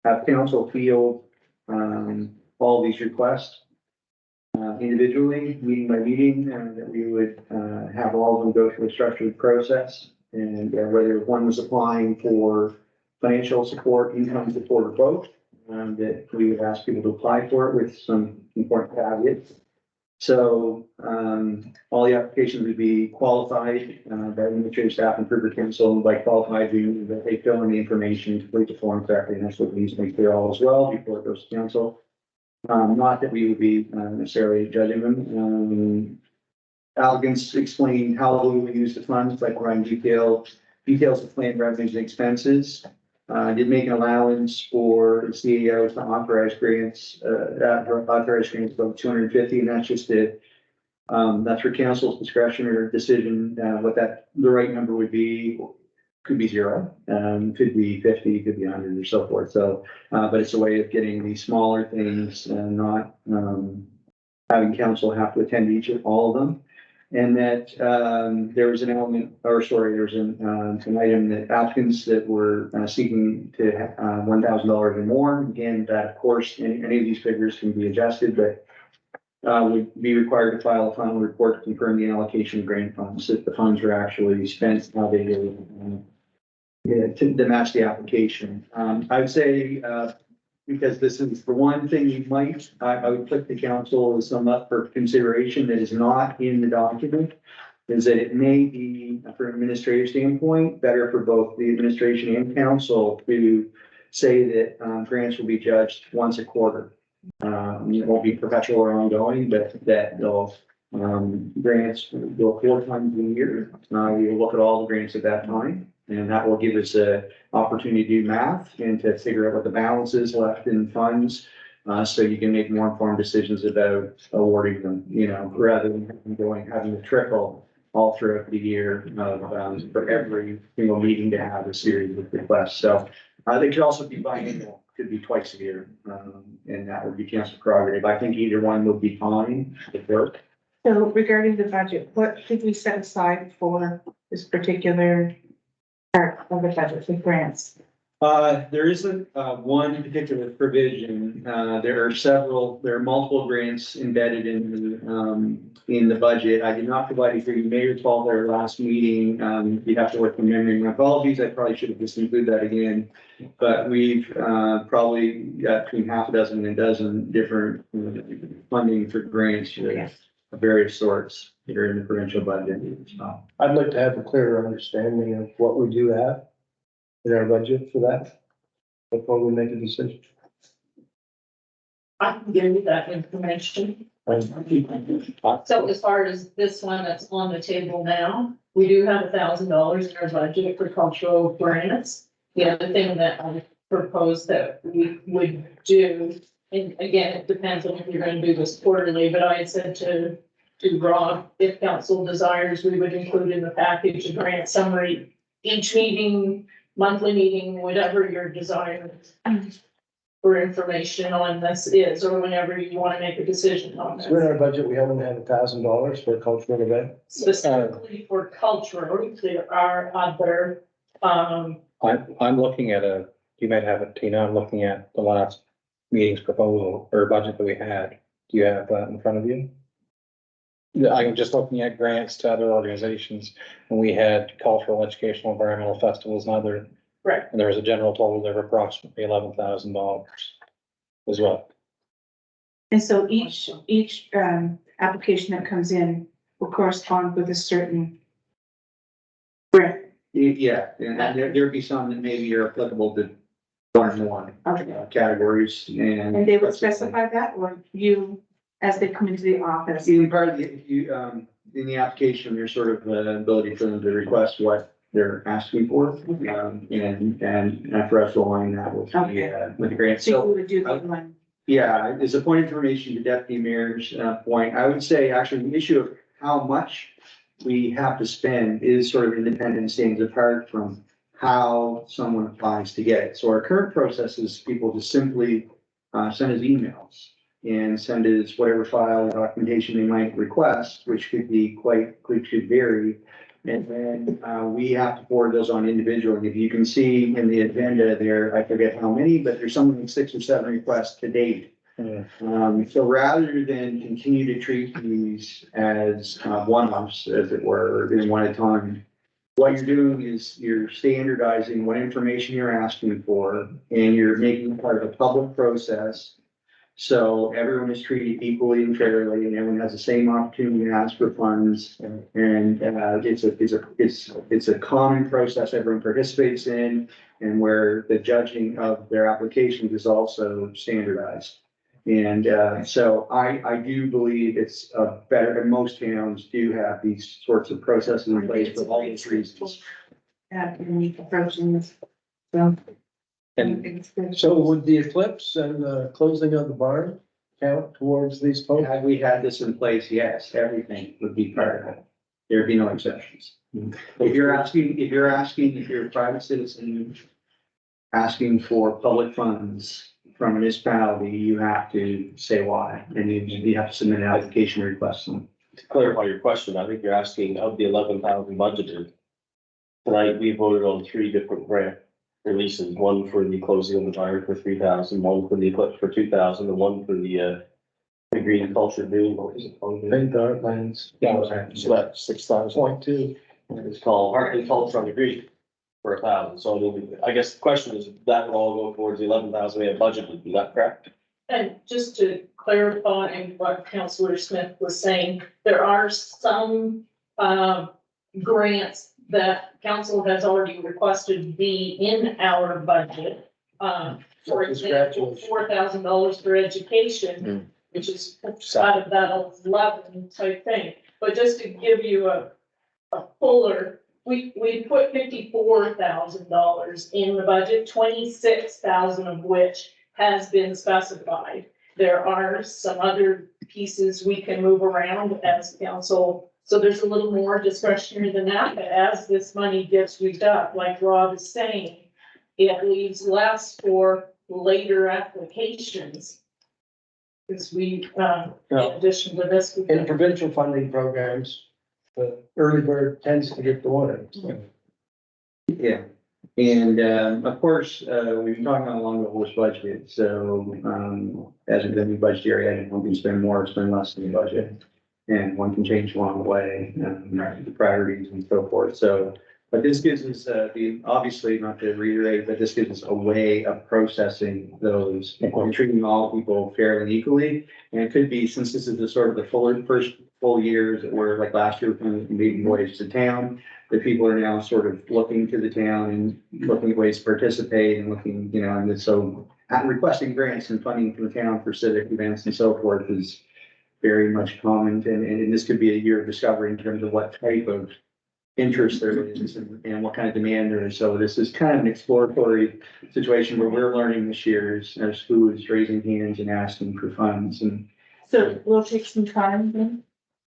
have council field all these requests individually, meeting by meeting, that we would have all of them go through a structured process. And whether one was applying for financial support, income support, or both, that we would ask people to apply for it with some important caveats. So all the applications would be qualified by administrative staff and River Council, and by qualified being that they fill in the information, complete the form correctly, and that's what we need to make clear all as well before it goes to council. Not that we would be necessarily judging them. Applicants explain how we will use the funds, like Ryan details of planned revenues and expenses. Did make an allowance for the CEO to authorize grants, authorized grants above 250, and that's just it. That's for council's discretion or decision, what the right number would be. Could be 0, could be 50, could be 100 or so forth. So, but it's a way of getting these smaller things and not having council have to attend all of them. And that there was an element, or sorry, there was an item that applicants that were seeking to $1,000 or more. Again, that of course, any of these figures can be adjusted, but would be required to file a final report to confirm the allocation of grant funds, if the funds are actually spent, how they to match the application. I would say, because this is the one thing you might, I would put the council as some up for consideration that is not in the document. is that it may be, from an administrative standpoint, better for both the administration and council to say that grants will be judged once a quarter. It won't be perpetual or ongoing, but that they'll grants go 4 times a year. We will look at all the grants at that time, and that will give us a opportunity to do math and to figure out what the balance is left in funds. So you can make more informed decisions about awarding them, you know, rather than having to trickle all throughout the year, for every single meeting to have a series of requests. So, they could also be biannual, could be twice a year, and that would be council prerogative. I think either one would be fine, if work. So regarding the budget, what did we set aside for this particular part of the budget, the grants? There isn't, one particular provision. There are multiple grants embedded in the budget. I did not provide you here. You may recall their last meeting. You'd have to work from memory. My apologies. I probably should have just included that again. But we've, probably got between half a dozen and a dozen different funding for grants of various sorts that are in the provincial budget. So. I'd like to have a clearer understanding of what we do have in our budget for that before we make a decision. I can give you that information. So as far as this one that's on the table now, we do have $1,000 in our budget for cultural grants. The other thing that I proposed that we would do, and again, it depends on if you're gonna do this quarterly, but I had said to Rob, if council desires, we would include in the package a grant summary, each meeting, monthly meeting, whatever your desire for information on this is, or whenever you want to make a decision on So in this. our budget, we haven't had $1,000 for a cultural event. Specifically for cultural, there are other, I'm looking at you might have it, Tina, I'm looking at the last meeting's proposal or budget that we had. Do you have that in front of you? Yeah, I'm just looking at grants to other organizations, and we had cultural, educational, environmental festivals and other. Right. And there was a general total of approximately $11,000 as well. And so each application that comes in will correspond with a certain grant. Yeah, and there'd be some that maybe are applicable to one or more categories and. And they would specify that, or you, as they come into the office? In part of in the application, there's sort of the ability for them to request what they're asking for, and for us to align that with the grant. So you would do the one. Yeah, as a point of information to Deputy Mayor's point, I would say actually the issue of how much we have to spend is sort of independent and stands apart from how someone applies to get it. So our current process is people just simply send us emails and send us whatever file or documentation they might request, which could vary. And then we have to forward those on individually. If you can see in the agenda there, I forget how many, but there's something like 6 or 7 requests to date. So rather than continue to treat these as one-offs, as it were, in one at a time, what you're doing is you're standardizing what information you're asking for, and you're making it part of a public process. So everyone is treated equally and fairly, and everyone has the same opportunity to ask for funds. And it's a common process everyone participates in, and where the judging of their applications is also standardized. And so I do believe it's better, and most towns do have these sorts of processes in place for all these reasons. Unique approaches. So. And so would the eclipse and the closing of the barn count towards these folks? Had we had this in place, yes, everything would be part of it. There'd be no exceptions. If you're a private citizen asking for public funds from a municipality, you have to say why, and you have to submit an application request. To clarify your question, I think you're asking of the 11,000 budgeted. Tonight, we voted on 3 different grant releases, one for the closing of the barn for 3,000, one for the eclipse for 2,000, and one for the green culture Boone. What was it called? Paint the Heartlands. Yeah, so that's 6,000. It's called Heartland Culture on the Green for 1,000. So I mean, I guess the question is, that would all go towards the 11,000 we have budgeted. Is that correct? and just to clarify what Councilor Smith was saying, there are some grants that council has already requested be in our budget. For example, $4,000 for education, which is out of that 11 type thing. But just to give you a fuller, we put $54,000 in the budget, 26,000 of which has been specified. There are some other pieces we can move around as council. So there's a little more discretionary than that, but as this money gets used up, like Rob is saying, it leaves less for later applications. Because we, in addition to this. In provincial funding programs, the early bird tends to get the water. Yeah, and, of course, we've been talking along the whole budget, so, as a new budgetary item, one can spend more, or spend less than the budget. And one can change along the way, the priorities and so forth, so. But this gives us, obviously, not to reiterate, but this gives us a way of processing those and treating all people fairly and equally. And it could be, since this is the sort of the first full years that were like last year, when we made voyage to town, the people are now sort of looking to the town and looking at ways to participate and looking, and so requesting grants and funding from the town for civic events and so forth is very much common. And this could be a year of discovery in terms of what type of interest there is and what kind of demand there is. So this is kind of an exploratory situation where we're learning this year as who is raising hands and asking for funds. And So we'll take some time then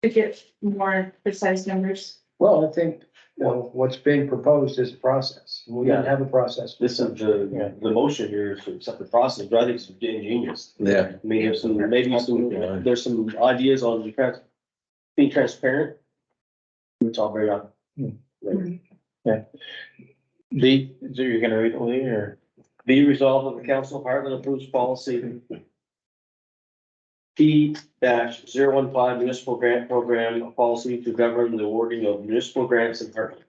to get more precise numbers. Well, I think, what's being proposed is a process. We didn't have a process. This is the motion here is to accept the process, but I think it's ingenious. Yeah. I mean, there's some ideas on being transparent, which I'll bring up. Yeah. So you're gonna read it, Lee, or? Be resolved that the Council of Heartland approves policy P-015 municipal grant program, a policy to govern the awarding of municipal grants in Heartland.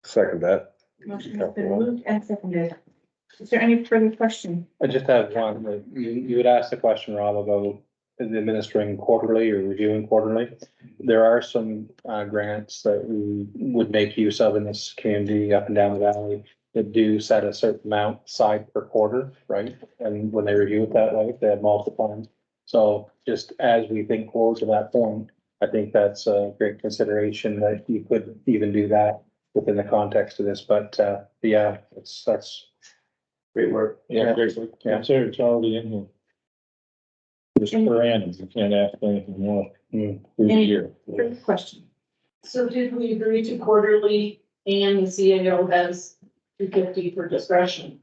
Second that. Motion has been moved and seconded. Is there any further question? I just have one, that you would ask the question, Rob, about administering quarterly or reviewing quarterly. There are some grants that we would make use of in this community up and down the valley that do set a certain amount aside per quarter, right? And when they review it that way, they have multiple times. So just as we think forward to that point, I think that's a great consideration that you could even do that within the context of this, but yeah, that's great work. yeah, great work. Yeah. So it's already in here. Just per annum, you can't ask for anything more. Through the Any year. further question? So did we agree to quarterly and the CAO has 250 for discretion?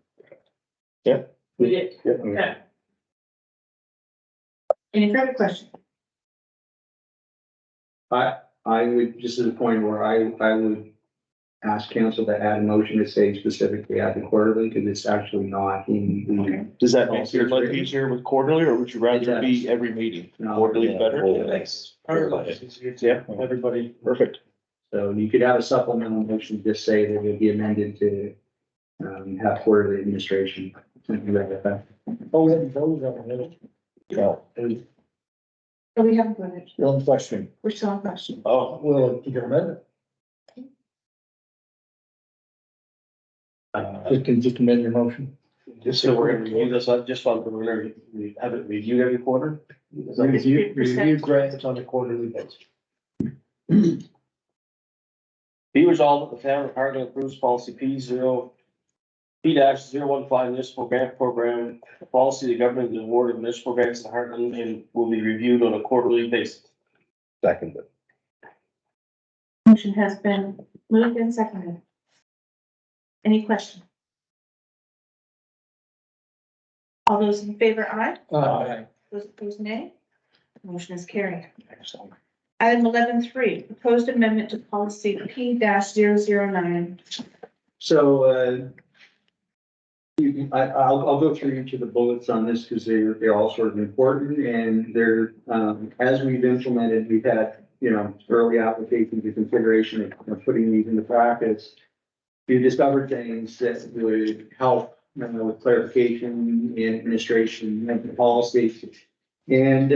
Yeah. We did, Yeah. okay. Any further question? I would, just as a point where I would ask council to add a motion to say specifically add the quarterly, because it's actually not in the. Does that make your life easier with quarterly, or would you rather it be every meeting? No. Quarterly better? Thanks. Yeah, everybody, perfect. So you could have a supplemental motion, just say that it would be amended to have quarterly administration. Something like that. Oh, we haven't voted on it. Oh, we haven't voted. Your own question. We're still on question. Oh, well, you can amend it. Just amend your motion. Just so we're gonna review this, just on, we're gonna have it reviewed every quarter. Is that- Review grants on a quarterly basis. Be resolved that the town of Heartland approves policy P-015 municipal grant program, a policy to govern the award of municipal grants in Heartland and will be reviewed on a quarterly basis. Second it. Motion has been moved and seconded. Any question? All those in favor, aye. Those opposed, nay. Motion is carried. Item 11.3, proposed amendment to policy P-009. So, I'll go through each of the bullets on this because they're all sort of important, and they're, as we've implemented, we've had, early applications and consideration of putting these into practice. We've discovered things that would help, with clarification and administration and policy. And,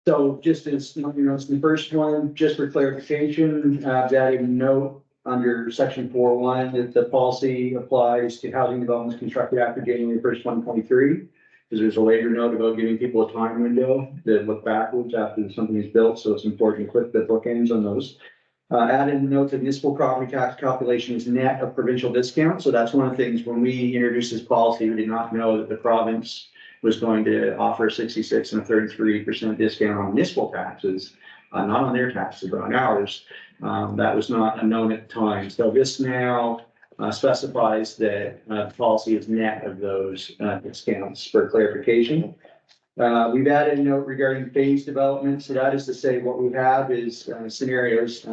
So just as, you know, it's the first one, just for clarification, that a note under section 4.1 that the policy applies to housing developments constructed after January 1st, 2023. Because there's a later note about giving people a time window to look backwards after something is built, so it's important to click the bookends on those. Added a note that municipal property tax calculation is net of provincial discount, so that's one of the things, when we introduced this policy, we did not know that the province was going to offer a 66 and a 33% discount on municipal taxes, not on their taxes, but on ours. That was not unknown at the time. So this now specifies that the policy is net of those discounts for clarification. We've added a note regarding phase development. So that is to say what we have is scenarios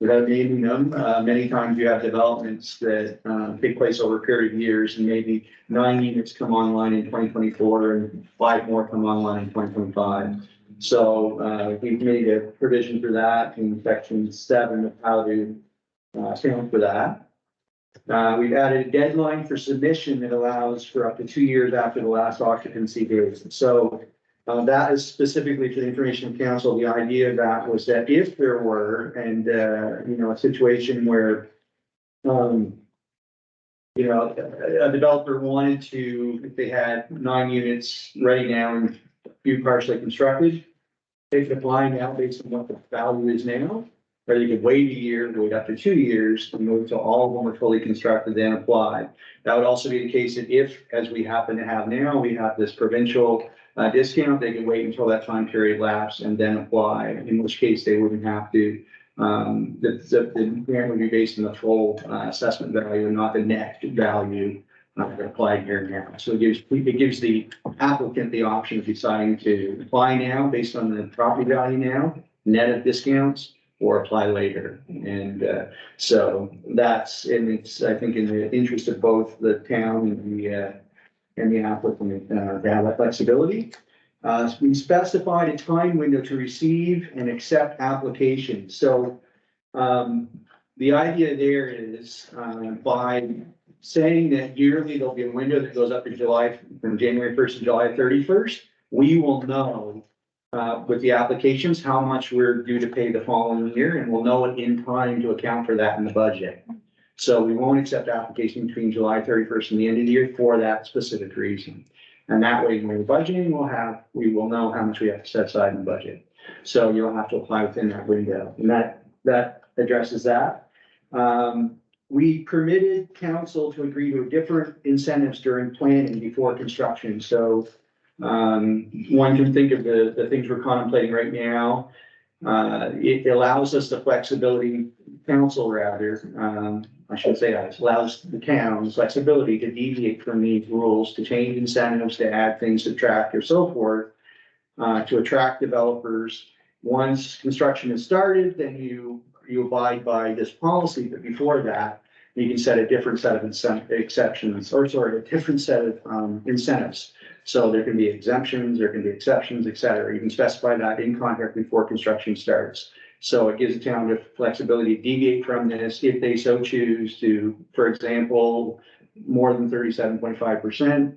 without naming them. Many times you have developments that take place over a period of years, and maybe 9 units come online in 2024 and 5 more come online in 2025. So we've made a provision for that in section 7 of how to account for that. We've added a deadline for submission that allows for up to 2 years after the last occupancy date. So that is specifically for the Information Council. The idea of that was that if there were, and you know, a situation where you know, a developer wanted to, if they had 9 units ready now and a few partially constructed, they could apply now based on what the value is now, or they could wait a year, wait up to 2 years, and move to all of them are fully constructed, then apply. That would also be the case that if, as we happen to have now, we have this provincial discount, they could wait until that time period lapses and then apply, in which case they wouldn't have to. The grant would be based on the full assessment value and not the net value applied here now. So it gives the applicant the option of deciding to apply now based on the property value now, net of discounts, or apply later. And so that's, and it's, I think, in the interest of both the town and the applicant to have that flexibility. We specified a time window to receive and accept applications. So the idea there is by saying that yearly there'll be a window that goes up to July, from January 1st to July 31st, we will know with the applications how much we're due to pay the following year, and we'll know it in time to account for that in the budget. So we won't accept applications between July 31st and the end of the year for that specific reason. And that way, when we're budgeting, we will know how much we have to set aside in the budget. So you'll have to apply within that window, and that addresses that. We permitted council to agree to different incentives during planning before construction. So one can think of the things we're contemplating right now. It allows us the flexibility, council rather, I should say that, it allows the town flexibility to deviate from these rules, to change incentives, to add things, subtract, or so forth, to attract developers. Once construction is started, then you abide by this policy, but before that, you can set a different set of exceptions, or sorry, a different set of incentives. So there can be exemptions, there can be exceptions, et cetera. You can specify that in contract before construction starts. So it gives the town the flexibility to deviate from this if they so choose to, for example, more than 37.5%,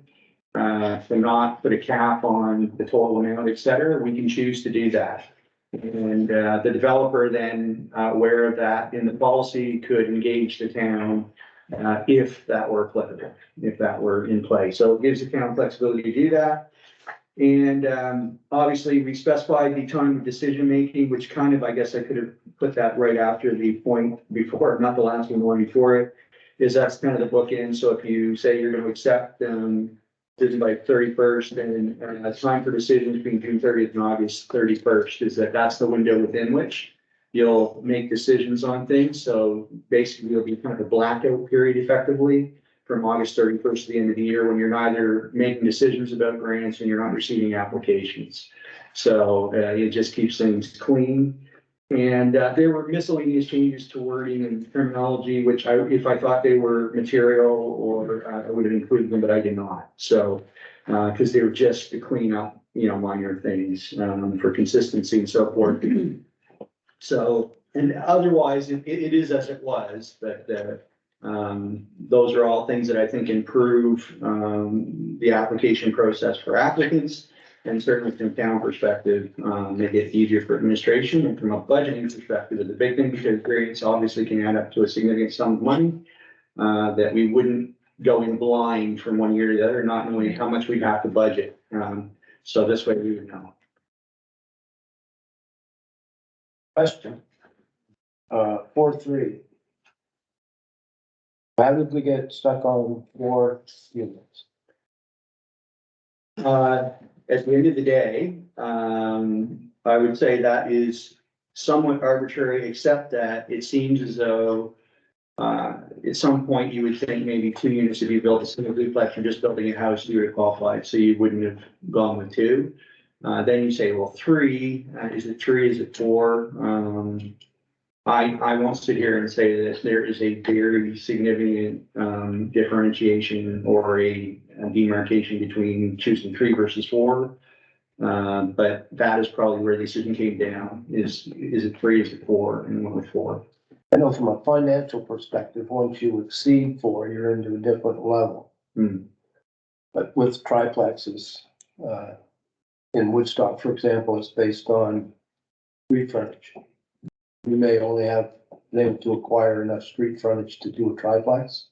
to not put a cap on the total amount, et cetera. We can choose to do that. And the developer then, aware of that in the policy, could engage the town if that were applicable, if that were in play. So it gives the town flexibility to do that. And obviously, we specified the time of decision making, which kind of, I guess I could have put that right after the point before, not the last one, the one before it, is that's kind of the bookend. So if you say you're going to accept decision by 31st, and time for decisions between June 30th and August 31st, is that's the window within which you'll make decisions on things. So basically, it'll be kind of a blackout period effectively from August 31st to the end of the year, when you're neither making decisions about grants and you're not receiving applications. So it just keeps things clean. And there were miscellaneous changes to wording and terminology, which if I thought they were material, or I would have included them, but I did not. So because they were just to clean up, minor things for consistency and so forth. So, and otherwise, it is as it was, but those are all things that I think improve the application process for applicants, And certainly from town perspective, make it easier for administration, and from a budgeting perspective, is a big thing, because grants obviously can add up to a significant sum of money. That we wouldn't go in blind from one year to the other, not knowing how much we'd have to budget. So this way we would know. Question. 4.3. How did we get stuck on 4 units? At the end of the day, I would say that is somewhat arbitrary, except that it seems as though at some point you would think maybe 2 units if you built a single duplex, you're just building a house, you would have qualified, so you wouldn't have gone with 2. Then you say, well, 3, is it 3, is it 4? I won't sit here and say that there is a very significant differentiation or a demarcation between choosing 3 versus 4. But that is probably where the decision came down, is it 3, is it 4, and went with 4. I know from a financial perspective, once you exceed 4, you're into a different level. But with triplexes, in Woodstock, for example, it's based on street frontage. You may only have been able to acquire enough street frontage to do a triplex.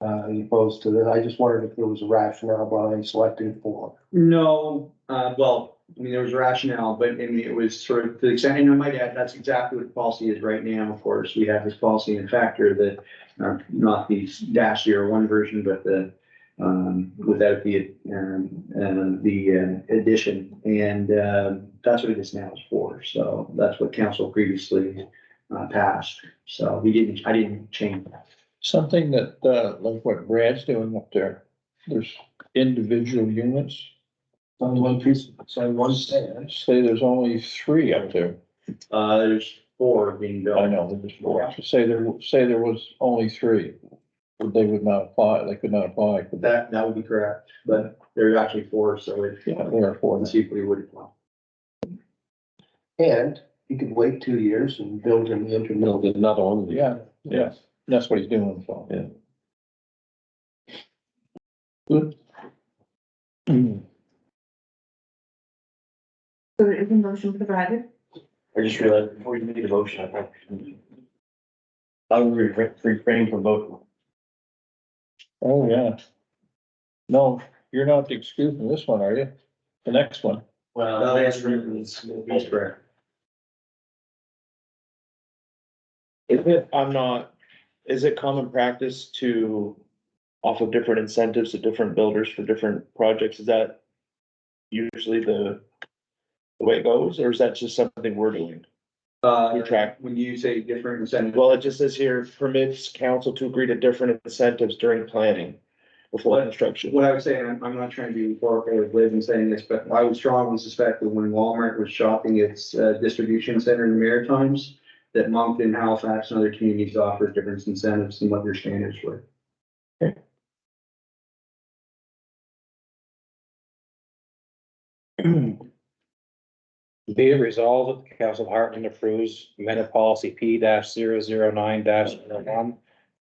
As opposed to that, I just wondered if there was a rationale behind selecting 4. No, well, I mean, there was rationale, but I mean, it was sort of to the extent, and I might add, that's exactly what the policy is right now. Of course, we have this policy in factor that, not the -01 version, but the, without the addition, and, that's what it is now, is 4. So that's what council previously, passed. So I didn't change that. Something that, like what Brad's doing up there, there's individual units. On one piece, it's on one stand. Say there's only 3 up there. There's 4 being built. I know, there's 4. Say there was only 3. They would not apply, they could not apply. for that. That would be correct, but there's actually 4, so it, Yeah, there are 4. let's see if we would apply. And you could wait 2 years and build in the interim. Build another one. Yeah, that's what he's doing, so. Yeah. Good. So there is a motion provided. I just realized before you make a motion, I probably I'll refrain from voting. Oh, yeah. No, you're not excusing this one, are you? The next one? Well, that's correct. Is it common practice to offer different incentives to different builders for different projects? Is that usually the way it goes, or is that just something we're doing? Track. When you say different incentives. Well, it just says here permits council to agree to different incentives during planning before construction. What I would say, and I'm not trying to be rhetorical or glib in saying this, but I would strongly suspect that when Walmart was shopping its distribution center in the Maritimes, that Moncton, Halifax, and other communities offered different incentives than what their standards were. Be it resolved that the Council of Heartland approves amended policy P-009-1,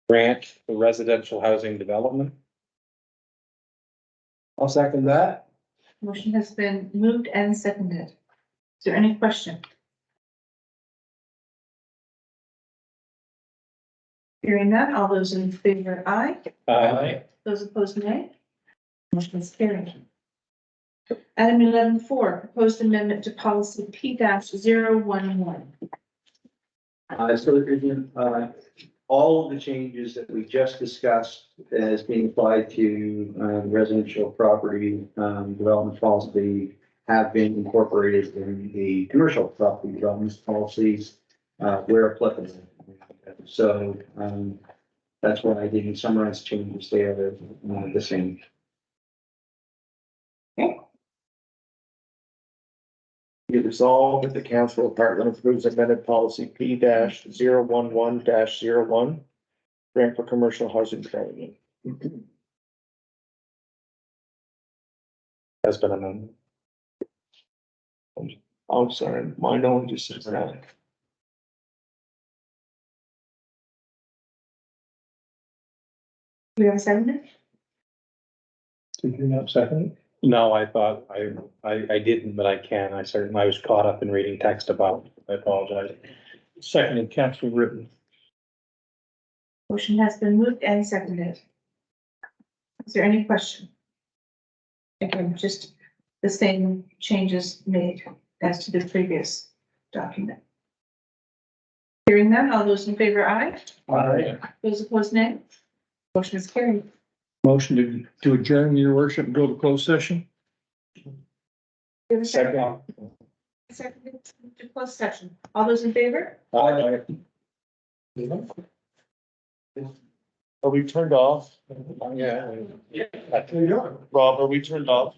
grant for residential housing development. I'll second that. Motion has been moved and seconded. Is there any question? Hearing none, all those in favor, aye. Those opposed, nay. Motion is carried. Item 11.4, proposed amendment to policy P-011. So all of the changes that we just discussed as being applied to residential property development policy have been incorporated in the commercial property development policies where applicable. So that's why I didn't summarize changes there, the same. Be it resolved that the Council of Heartland approves amended policy P-011-01, grant for commercial housing development. Has been amended. I'm sorry, mine only just says that. Do we have a second? Did you not second No, I thought I didn't, but I can. I was caught up in reading text about it. I apologize. Seconded, Councilor Britton. Motion has been moved and seconded. Is there any question? Again, just the same changes made as to the previous document. Hearing none, all those in favor, aye. Aye. Those opposed, nay. Motion is carried. Motion to adjourn, your worship, and go to closed session. Give a second. Seconded to closed session. All those in favor? Are we turned off? Yeah. Rob, are we turned off?